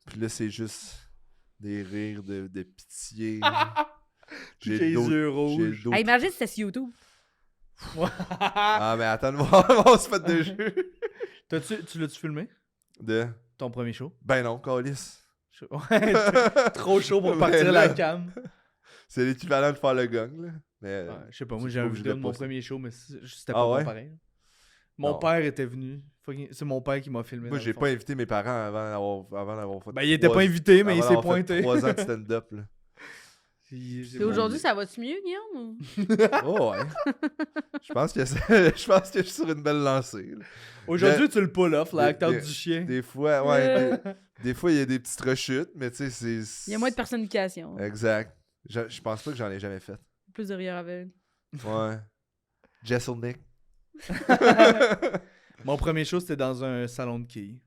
Puis là, c'est juste des rires de pitié. J'ai les d'autres- yeux j'ai rouges. d'autres- Hey, imagine si c'était sur YouTube. Ah, mais attends de voir mon spot de jeu. Tu l'as-tu filmé? De... Ton premier show? Ben non, câlisse. Ouais, trop chaud pour partir la cam. C'est l'équivalent de faire le gang, là. Mais, Ouais, je sais pas, moi c'est j'ai pas un obligé vidéo de de mon poster. premier show, mais c'était Ah pas ouais? bon pareil. Mon Non. père était venu. C'est mon père qui m'a filmé. Moi, dans j'ai le fond. pas invité mes parents avant d'avoir fait. Ben, il était pas invité, mais il s'est pointé. 3 ans de stand-up, là. Et aujourd'hui, ça va-tu mieux, Guillaume? Oh, ouais. je pense que je suis sur une belle lancée. Là. Aujourd'hui, tu le pull off, l'acteur des- du chien. Des fois, ouais. Des fois, il y a des petites rechutes, mais tu sais, c'est. Il y a moins de personnification. Exact. Je pense pas que j'en ai jamais fait. Plus de rire aveugle. Ouais. Jesselnick. Mon premier show, c'était dans un salon de quilles.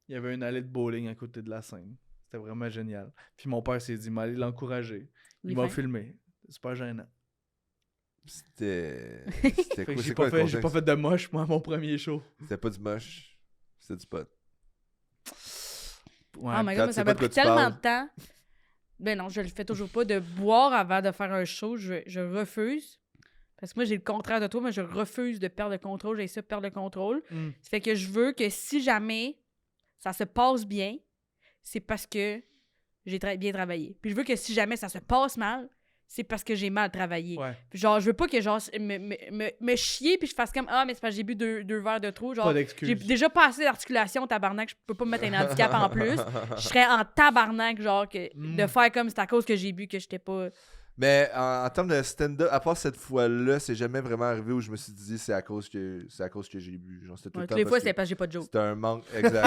Il y avait une allée de bowling à côté de la scène. C'était vraiment génial. Puis mon père s'est dit, m'aller l'encourager. Il m'a filmé. C'est super gênant. C'était Fait que quoi? j'ai C'est pas, quoi le j'ai pas contexte? fait de moche, moi, à mon premier show. C'était pas du moche. C'était du pot. Ouais. Oh my quand god, tu ça sais pas m'a de quoi pris tu tellement parles. de temps. Ben non, je le fais toujours pas de boire avant de faire un show. Je refuse. Parce que moi, j'ai le contraire de toi, mais je refuse de perdre le contrôle. J'ai ça, perdre le contrôle. Mm. Ça fait que je veux que si jamais ça se passe bien, c'est parce que j'ai bien travaillé. Puis je veux que si jamais ça se passe mal, c'est parce que j'ai mal travaillé. Ouais. Puis genre, je veux pas que genre me chier puis je fasse comme ah mais c'est parce que j'ai bu deux verres de trop. Genre, Pas j'ai d'excuses. déjà pas assez d'articulation, tabarnak, je peux pas me mettre un handicap en plus. Je serais en tabarnak, genre, de faire comme c'est à cause que j'ai bu que j'étais pas. Mais en termes de stand-up, à part cette fois-là, c'est jamais vraiment arrivé où je me suis dit c'est à cause que j'ai bu. Genre, c'était tout Ouais, le toutes temps les parce fois, que c'est parce que j'ai pas de joke. c'était un manque. Exact.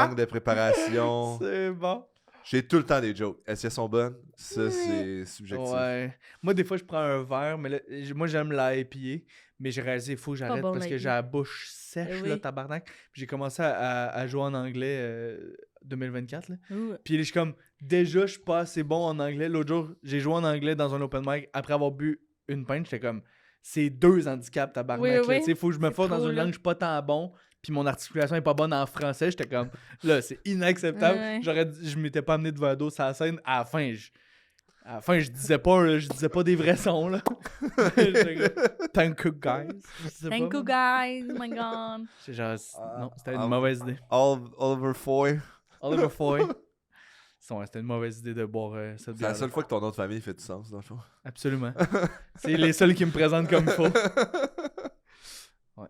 manque de préparation. C'est bon. J'ai tout le temps des jokes. Est-ce qu'elles sont bonnes? Ça, c'est subjectif. Ouais. Moi, des fois, je prends un verre, mais là, moi, j'aime l'IPA, mais j'ai réalisé, il faut que j'arrête bon, parce que l'IPA. j'ai la bouche sèche, Eh oui. là, tabarnak. Puis j'ai commencé à jouer en anglais 2024, là. Ouh. Puis je suis comme, déjà, je suis pas assez bon en anglais. L'autre jour, j'ai joué en anglais dans un open mic après avoir bu une pinte. J'étais comme, c'est 2 handicaps, tabarnak. Oui, là. oui. Tu sais, faut que je me C'est fasse dans trop, une là. langue que je suis pas tant bon. Puis mon articulation est pas bonne en français. J'étais comme, là, c'est inacceptable. Ouais. Je m'étais pas amené de verre d'eau sur la scène. À la fin, je disais pas des vrais sons, là. J'étais comme, thank you, guys. Je sais Thank pas. you guys, oh my god. C'est genre, non, c'était une Ah. mauvaise idée. Oliver Foy. Oliver Foy. C'était une mauvaise idée de boire cette C'est la bière. seule fois que ton nom de famille fait du sens, dans le fond. Absolument. C'est les seuls qui me présentent comme il faut. Ouais.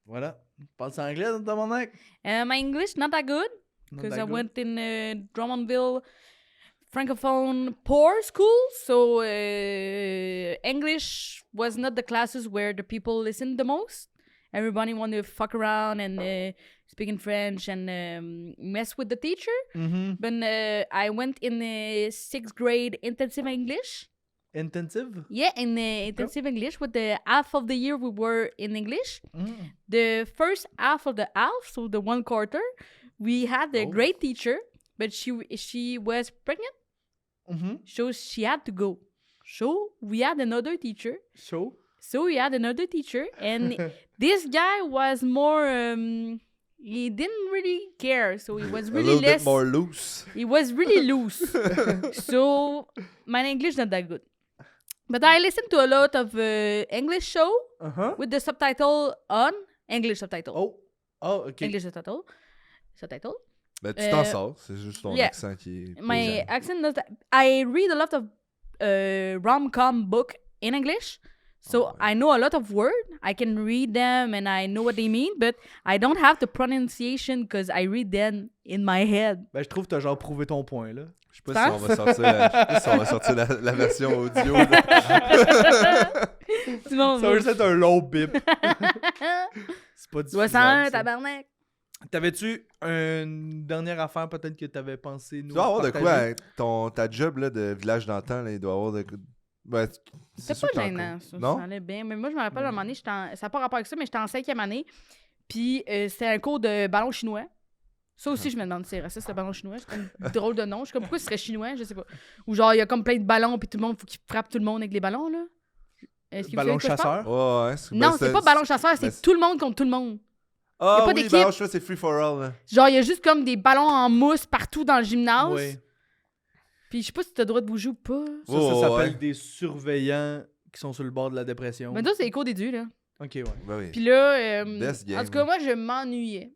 Voilà. Parles anglais dans ton mec? My English not that good because I went in Drummondville Francophone poor school, so English was not the classes where the people listened the most. Everybody wanted to fuck around and speak in French and mess with the teacher. Mm-hmm. But I went in 6th grade intensive English. Intensive? Yeah, in intensive English. With the half of the year we were in English. Mm. The first half of the half, so the 1 quarter, we had a Oh. great teacher, but she was pregnant, Mm-hmm. so she had to go. So we had another teacher. And this guy was more. He didn't really care, so he was A really little less. bit more loose. He was really loose. So my English not that good. But I listened to a lot of English show Uh-huh. with the subtitle on English subtitle. Oh, ok. English subtitle. Ben, tu t'en sors. C'est juste ton yeah. accent qui est. My posant. accent does that. I read a lot of rom-com book in English. So Oh, I know a lot of words. I can read them and I know what they mean, but I don't have the pronunciation because I read them in my head. Ben, je trouve que t'as genre prouvé ton point, là. Je sais pas si on va sortir la version audio. là. Tout le monde Ça va- va juste être un long bip. C'est pas difficile. 61, tabarnak. T'avais-tu une dernière affaire peut-être que t'avais pensé nous Tu dois avoir de partager? quoi, ta job là, de village d'antan, là, il doit avoir de. Ben, C'est sûr pas que t'en gênant, comptes. ça. Non? Ça allait bien. Mais moi, je me rappelle, à un moment donné, ça n'a pas rapport avec ça, mais j'étais en 5e année. Puis c'était un cours de ballon chinois. Ça aussi, je me demande si c'est raciste, le ballon chinois. C'est comme drôle de nom. Je suis comme, pourquoi ce serait chinois? Je sais pas. Ou genre, il y a comme plein de ballons, puis tout le monde, faut qu'il frappe tout le monde avec les ballons, là. Est-ce que vous Ballon savez de quoi je parle? chasseur? Ouais, Non, c'est pas ballon chasseur, c'est ben, tout le monde contre tout le monde. Ah y a pas oui, d'équipe. ballon chasseur, c'est free for all. Là. Genre, il y a juste comme des ballons en mousse partout dans le gymnase. Oui. Puis je sais pas si t'as le droit de bouger ou pas. Ça Oh, s'appelle ouais. des surveillants qui sont sur le bord de la dépression. Mais toi, c'est les cours des dieux, là. Ok, ouais. Ben oui. Puis là, Best game, en tout cas, moi, je m'ennuyais.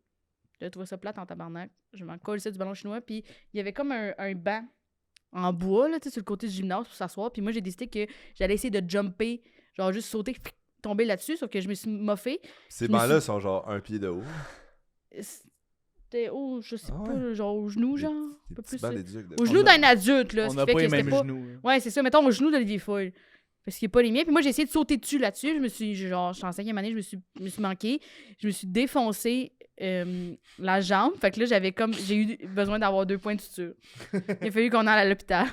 J'ai trouvé ça plate en tabarnak. Je m'en collais du ballon chinois. Puis il y avait comme un banc en bois, là, tu sais, sur le côté du gymnase pour s'asseoir. Puis moi, j'ai décidé que j'allais essayer de jumper, genre juste sauter, tomber là-dessus, sauf que je me suis moffée. Ces bancs-là sont genre 1 pied de haut. C'était haut, je sais Ah pas, ouais. genre au genou, genre. Des Un peu petits plus. bancs d'éduc. Au genou d'un adulte, là. On Ce n'a qui fait pas que les c'était mêmes pas. genoux. Hein. Ouais, c'est ça. Mettons au genou d'Olivier Foyle. Parce qu'il n'est pas les miens. Puis moi, j'ai essayé de sauter dessus là-dessus. Je me suis, genre, j'étais en 5e année, je me suis manqué. Je me suis défoncé la jambe. Fait que là, j'ai eu besoin d'avoir 2 points de suture. Il a fallu qu'on aille à l'hôpital.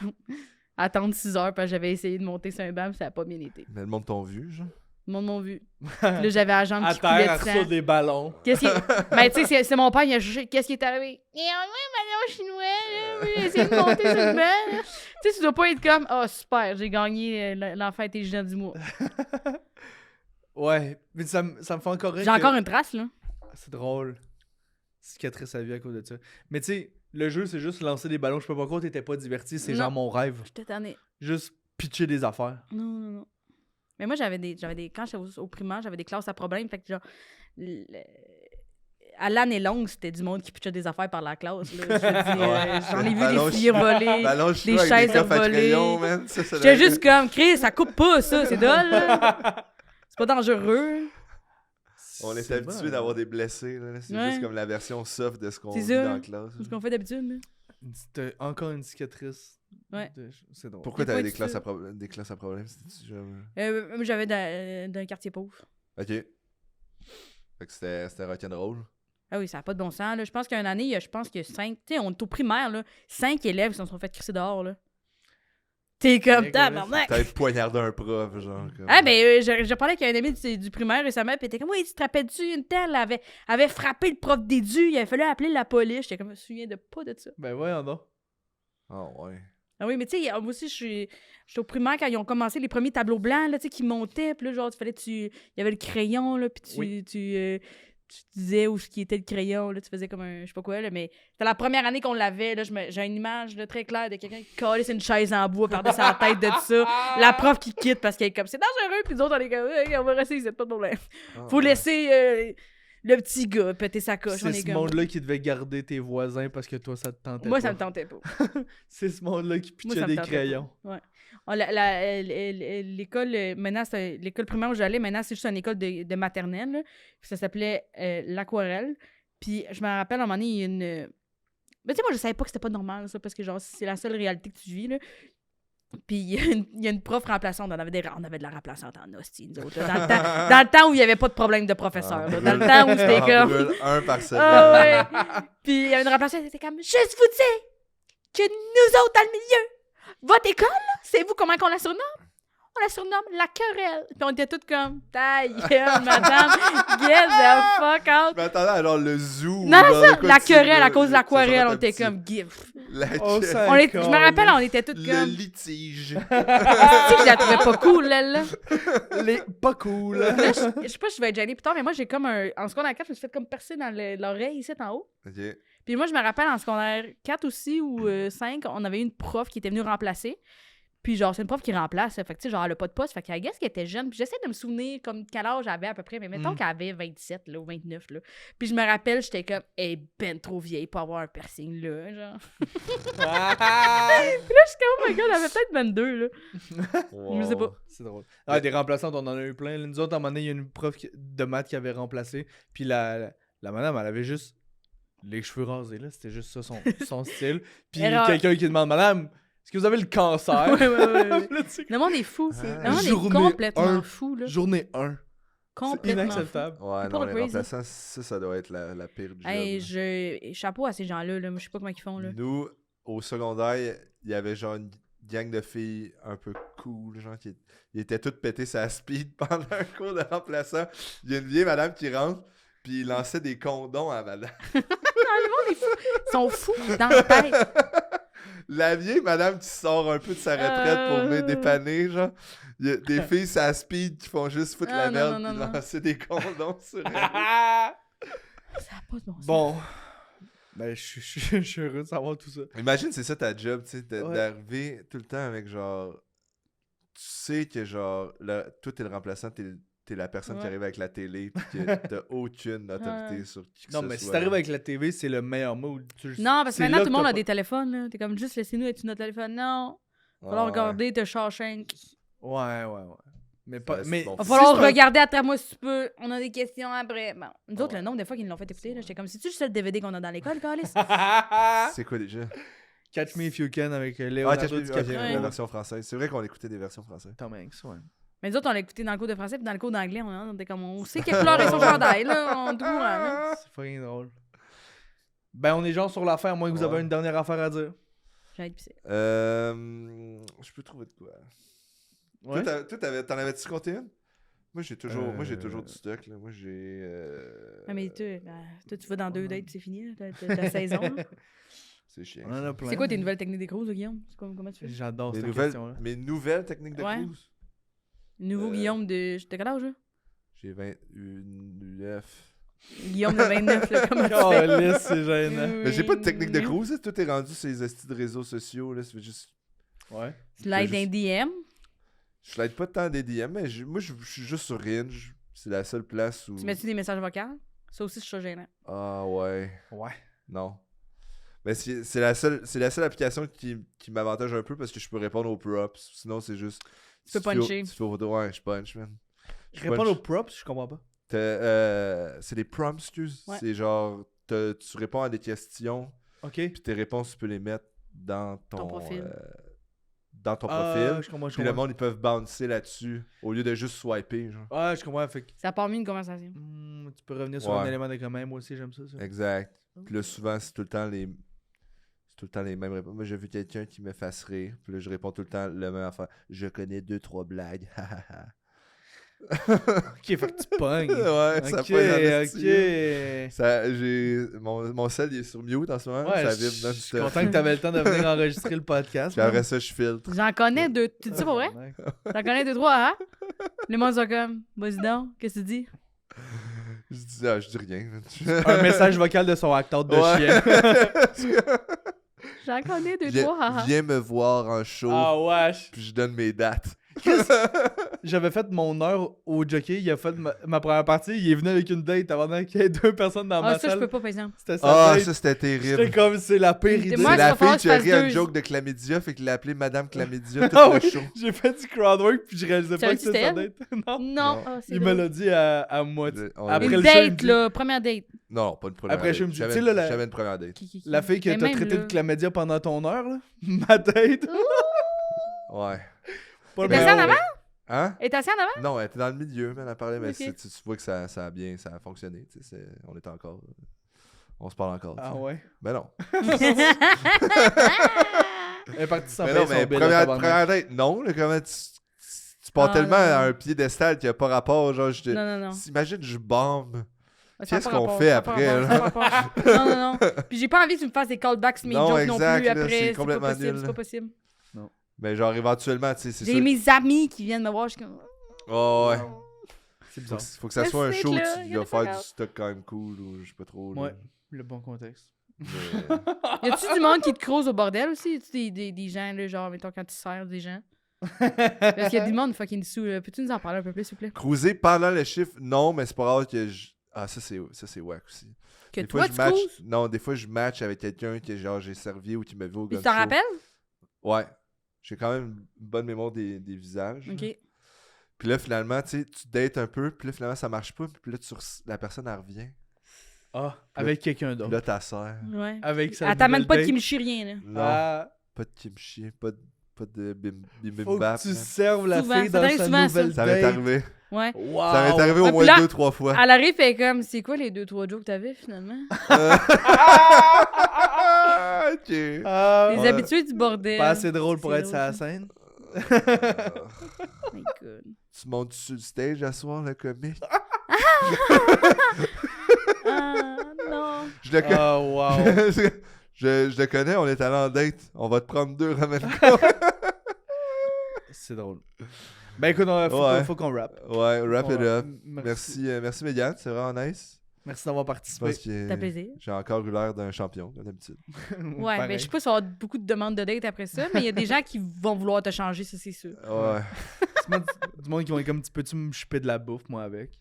Attendre 6 heures parce que j'avais essayé de monter sur un banc, ça n'a pas bien été. Mais le monde t'ont vu, genre. Le monde m'a vu. Puis là, j'avais la jambe À qui coulait terre, de elle sang. reçoit des ballons. Qu'est-ce qui... Mais tu sais, c'est mon père, il a jugé. Qu'est-ce qui est arrivé? Il a enlevé un ballon chinois, là. J'ai essayé de monter sur le banc, là. Tu sais, tu dois pas être comme, oh super, j'ai gagné l'enfant intelligent du mois. Ouais, mais ça me fait encore rire. J'ai encore une trace, là. C'est drôle. Cicatrice à vie à cause de ça. Mais tu sais, le jeu, c'est juste lancer des ballons. Je sais pas pourquoi t'étais pas diverti. C'est Non. genre mon rêve. J'étais tannée. Juste pitcher des affaires. Non. Mais moi, j'avais des quand j'étais au primaire, j'avais des classes à problème. Fait que genre, à l'année longue, c'était du monde qui pitchait des affaires par la classe. Là. Je veux dire, j'en ai vu Ballon des filles voler. Ballon des chinois avec chaises des coffres à volées. crayon, man. Ça J'étais doit être- juste comme, Chris, ça coupe pas, ça, c'est dole, là. C'est pas dangereux. On est C'est habitué bon. d'avoir des blessés, là. C'est Ouais. juste comme la version soft de ce qu'on C'est vit ça. dans la classe. C'est ce qu'on fait d'habitude, là. T'as encore une cicatrice. Ouais. C'est drôle. Pourquoi Des t'avais points des de classes à suture. des classes à problème? C'était-tu genre... Moi, j'avais d'un quartier pauvre. Ok. Fait que c'était rock'n'roll. Ah oui, ça n'a pas de bon sens, là. Je pense qu'une année, je pense qu'il y a 5... Tu sais, on est au primaire, là. 5 élèves qui se sont fait crisser dehors, là. T'es comme, Ouais, tabarnak! T'avais poignardé un prof, genre. Comme... Ah, ben, j'ai parlé avec un ami du primaire récemment, pis t'es comme, oui, tu te rappelles-tu, une telle avait frappé le prof d'édu, il avait fallu appeler la police. J'étais comme, je me souviens de pas de ça. Ben voyons donc. Ah ouais. Ah oui, mais tu sais, moi aussi, j'étais au primaire quand ils ont commencé les premiers tableaux blancs, là, tu sais, qui montaient, pis là, genre, il y avait le crayon, là, pis tu disais où ce qui était le crayon, là, tu faisais comme un, je sais pas quoi, là, mais c'était la première année qu'on l'avait, là, j'ai une image, là, très claire de quelqu'un qui calait sur une chaise en bois, par-dessus la tête de ça, la prof qui quitte parce qu'elle est comme, c'est dangereux, puis les autres, on est comme, on va rester, c'est pas de problème. Ah, Faut ouais. laisser le petit gars péter sa coche, on C'est est ce comme... monde-là qui devait garder tes voisins parce que toi, ça te tentait Moi, pas. ça me tentait pas. C'est ce monde-là qui Moi, pitchait ça me des tentait crayons. pas. Ouais. L'école, maintenant, l'école primaire où j'allais, maintenant, c'est juste une école de maternelle. Là. Puis ça s'appelait l'Aquarelle. Puis je me rappelle, à un moment donné, il y a une... Mais tu sais, moi, je savais pas que c'était pas normal, ça, parce que, genre, c'est la seule réalité que tu vis, là. Puis il y a une prof remplaçante. On avait de la remplaçante en hostie, nous autres. Là, dans le temps où il n'y avait pas de problème de professeur. Là, dans le temps où c'était comme... Brûle un par semaine. Ah ouais. Puis il y avait une remplaçante qui était comme, juste vous dire que nous autres, dans le milieu, votre école, là, c'est vous comment qu'on la surnomme? On la surnomme la querelle. Puis on était toutes comme, ta gueule, madame, get the fuck out. Je m'attendais à genre le zoo. Non, genre ça, de quoi la de querelle à sérieux. cause de l'aquarelle, Ça on était petit. comme, give. La Oh, querelle. ça- Je me rappelle, on était toutes Le comme, litige. tu sais que je la trouvais pas cool, elle, là. Les pas cool. Là, je sais pas si je vais être gênée plus tard, mais moi, j'ai comme en secondaire 4, je me suis fait comme percer dans l'oreille ici, en haut. Ok. Puis moi, je me rappelle, en secondaire 4 aussi, ou 5, on avait eu une prof qui était venue remplacer. Puis genre, c'est une prof qui remplace. Fait que tu sais, genre, elle a pas de poste. Fait qu'elle guess qu'elle était jeune. Puis j'essaie de me souvenir comme quel âge j'avais à peu près. Mais mettons qu'elle avait 27, là, ou 29, là. Puis je me rappelle, j'étais comme, elle est ben trop vieille pour avoir un piercing, là, genre. Puis là, je suis comme, oh my god, elle avait peut-être 22, là. Wow. Je sais pas. C'est drôle. Ah, des remplaçantes, on en a eu plein. Nous autres, à un moment donné, il y a une prof de maths qui avait remplacé. Puis la madame, elle avait juste les cheveux rasés, là. C'était juste ça, son style. Puis Erreur. quelqu'un qui demande, madame, est-ce que vous avez le cancer? Ouais. Là, tu sais, Le monde est fou. Ah. Le monde est Journée complètement 1. fou, là. Journée 1. C'est Complètement fou. inacceptable. Ouais, C'est non, pas les crazy. remplaçants, ça doit être la pire job. Hey, chapeau à ces gens-là, là. Moi, je sais pas comment ils font, là. Nous, au secondaire, il y avait genre une gang de filles un peu cool, genre qui ils étaient toutes pétées sa speed pendant un cours de remplaçant. Il y a une vieille madame qui rentre, puis il lançait des condoms à madame. Ils sont fous dans la tête. La vieille madame qui sort un peu de sa retraite pour venir dépanner, genre. Il y a des filles sa speed qui font juste foutre Ah, la merde non, puis non. lancer des condoms sur elle. Ça n'a pas de bon sens. Bon. Ben, je suis heureux de savoir tout ça. Imagine, c'est ça ta job, tu sais, Ouais. d'arriver tout le temps avec genre. Tu sais que genre, toi t'es le remplaçant, t'es t'es la personne qui Ouais. arrive avec la télé pis que t'as aucune autorité Ouais. sur qui que Non, ce mais si soit. t'arrives avec la TV, c'est le meilleur mot. Non, parce que c'est maintenant, là tout le monde t'as a pas- des téléphones. Là. T'es comme juste, laissez-nous être sur notre téléphone. Non. Va falloir Ouais. regarder te Shawshank. Ouais. Mais pas. c'est Mais bon. Va Si falloir c'est un- regarder après moi si tu peux. On a des questions après. Bon, nous autres, Ouais. le nombre de fois qu'ils nous l'ont fait écouter, là, j'étais comme, c'est-tu juste le DVD qu'on a dans l'école, Carlis? C'est quoi déjà? Catch Me If You Can avec Ah, Leonardo Catch Me, ok, DiCaprio. la version française. C'est vrai qu'on écoutait des versions françaises. Tom Hanks, ouais. Mais nous autres, on l'a écouté dans le cours de français, puis dans le cours d'anglais, on était comme, on sait quelle couleur est son chandail, là. On est au courant, là. C'est fucking drôle. Ben, on est genre sur l'affaire, à moins que vous avez Ouais. une dernière affaire à dire. J'ai hâte de pisser. Je peux trouver de quoi. Ouais. Toi, t'en avais-tu compté une? Moi, j'ai toujours Euh. du stock. Là. Moi, j'ai... Ah, mais toi, tu vas dans 2 dates, c'est fini, là. T'as ta saison, là. C'est chiant. On en a plein. C'est quoi tes nouvelles techniques des cruises, Guillaume? Comment tu fais? J'adore cette Mes question-là. mes nouvelles techniques de Ouais. cruise? Nouveau Guillaume de quel âge, là? J'ai 29. Guillaume de 29, là, comment tu fais? Calisse, c'est gênant. Mais j'ai pas de technique de cruise. Là. Tout est rendu sur les hosties de réseaux sociaux. Là. C'est juste... Ouais. Slide juste- un DM. Je slide pas tant des DM, mais moi, je suis juste sur Ringe. C'est la seule place où... Tu mets-tu des messages vocaux? Ça aussi, je suis gênant. Ah ouais. Ouais. Non. Mais c'est la seule application qui m'avantage un peu parce que je peux répondre aux props. Sinon, c'est juste... Tu peux puncher. Tu fais ouais, je punch, man. Je Répondre punch. aux props, je comprends pas. C'est des prompts, excuse. Ouais. C'est genre, tu réponds à des questions, Ok. puis tes réponses, tu peux les mettre dans ton profil. Dans ton Ah, profil. je comprends, je Puis le comprends. monde, ils peuvent bouncer là-dessus au lieu de juste swiper. Genre. Ouais, je comprends. Fait que, Ça a pas mis une conversation. tu peux revenir sur un Ouais. élément de commun. Moi aussi, j'aime ça. Exact. Puis là, souvent, c'est tout le temps les mêmes réponses. Moi, j'ai vu quelqu'un qui me fasse rire. Puis là, je réponds tout le temps la même affaire. Je connais 2-3 blagues. Ok, fait que tu pognes. Ouais, ça Ok, pogne en esti. ok. Ça, mon cell, il est sur mute en ce moment. Ouais, ça je vibre je suis non-stop. content que t'avais le temps de venir enregistrer le podcast. Puis après ça, je filtre. J'en connais 2. Tu dis ça pour vrai? J'en connais 2-3, hein? Les monde sont comme, vas-y donc, qu'est-ce que tu dis? Je dis rien. Un message vocal de son acteur de chien. J'en connais 2-3, viens, haha. viens me voir en show, Ah wesh. puis je donne mes dates. J'avais fait mon heure au jockey, il a fait ma première partie, il est venu avec une date avant qu'il y ait 2 personnes dans Ah, ma ça, je salle. peux pas, par exemple. C'était sa Ah, date. ça c'était terrible. J'étais comme, c'est la pire Mais idée. moi, C'est ça la va falloir fille que qui je a fasse ri à une deux. joke de chlamydia, fait qu'il l'a appelé Madame Chlamydia tout Ah le oui, show. j'ai fait du crowdwork puis je réalisais pas que Savais-tu c'était sa c'était date. Non. Non, ah, c'est Il me drôle. l'a dit à moitié. On- Après Une le show, il me date, dit- là, première date. Non, pas une première Après, date. je me dis, J'avais tu sais, là, la- j'avais une première date. Qui? La fille que Mais t'as même, traité là. de chlamydia pendant ton heure, là. Ma date. Ouais. Pas le T'es assis meilleur. en avant? Hein? Et t'es assis en avant? Non, elle était dans le milieu, mais elle a parlé, mais Ok. tu vois que ça a fonctionné. Tu sais, on est encore. On se parle encore. tu Ah sais. ouais. Mais non. Elle est partie sans Mais payer non, mais son bill, première date, non. Là, comment tu pars Ah, tellement non. à un piédestal qui a pas rapport. Genre, Non, non. Imagine, je bombe. Ça a Qu'est-ce pas qu'on rapport, fait ça a pas après, rapport, là? ça a pas rapport. Non, non, non. Puis j'ai pas envie que tu me fasses des callbacks sur mes Non, jokes non exact, plus là, après. c'est C'est pas complètement possible, nul, c'est là. pas possible. Mais genre, éventuellement, tu sais, c'est J'ai sûr. mes amis qui viennent me voir, je suis comme... Oh, ouais. C'est Faut bizarre. que ça soit un Merci show où d'être là, tu y'en vas a faire pas du stock quand même cool ou je sais pas trop. là. Ouais, le bon contexte. Mais- Y a-tu du monde qui te croise au bordel aussi? Y a-tu des gens, là, genre, mettons, quand tu sers des gens? Parce qu'il y a du monde fucking dessous, là. Peux-tu nous en parler un peu plus, s'il vous plaît? Cruiser pendant le chiffre, non, mais c'est pas rare que je. Ah, ça c'est wack aussi. Que Des toi, fois, tu je match. cruises? Non, des fois, je match avec quelqu'un que genre j'ai servi ou qui m'a vu au Puis gun tu t'en show. rappelles? Ouais. J'ai quand même une bonne mémoire des visages. OK. Puis là, finalement, tu sais, tu dates un peu, puis là, finalement, ça marche pas, puis là, la personne, elle revient. Ah, avec quelqu'un Puis d'autre. là, ta sœur. Ouais. Avec sa Elle t'amène nouvelle pas de date. kimchi, rien, là. Non, Ah, pas de kimchi, pas de bim faut bap. que tu serves la Souvent, fille ça dans t'arrive sa souvent, nouvelle Ça m'est date. arrivé. Ouais. Wow. Ça m'est arrivé au Ouais, moins puis là- 2-3 fois. Elle arrive, fait comme, c'est quoi les 2-3 jokes que t'avais, finalement? Ok. Ah, Les Ouais. habitués du bordel. pas assez drôle pour C'est être sur la drôle, scène. Oh my God. Tu montes sur le stage à soir, le comique? Ah, non. Je le connais. Ah, wow. je le connais, on est allé en date. On va te prendre 2, ramène C'est drôle. Ben écoute, Ouais. faut qu'on rap. Ouais, wrap it Ouais, up. Merci Mégane, c'est vraiment nice. Merci d'avoir Je participé. pense que T'as plaisir. j'ai encore eu l'air d'un champion, comme d'habitude. Ouais, mais je sais pas si on va avoir beaucoup de demandes de date après ça, mais il y a des gens qui vont vouloir te changer, ça, c'est sûr. Ouais. Du monde qui vont être comme, peux-tu me choper de la bouffe, moi, avec?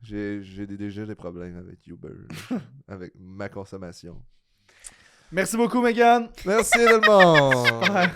J'ai déjà des problèmes avec Uber, là, avec ma consommation. Merci beaucoup, Megan! Merci tout le monde! Ouais.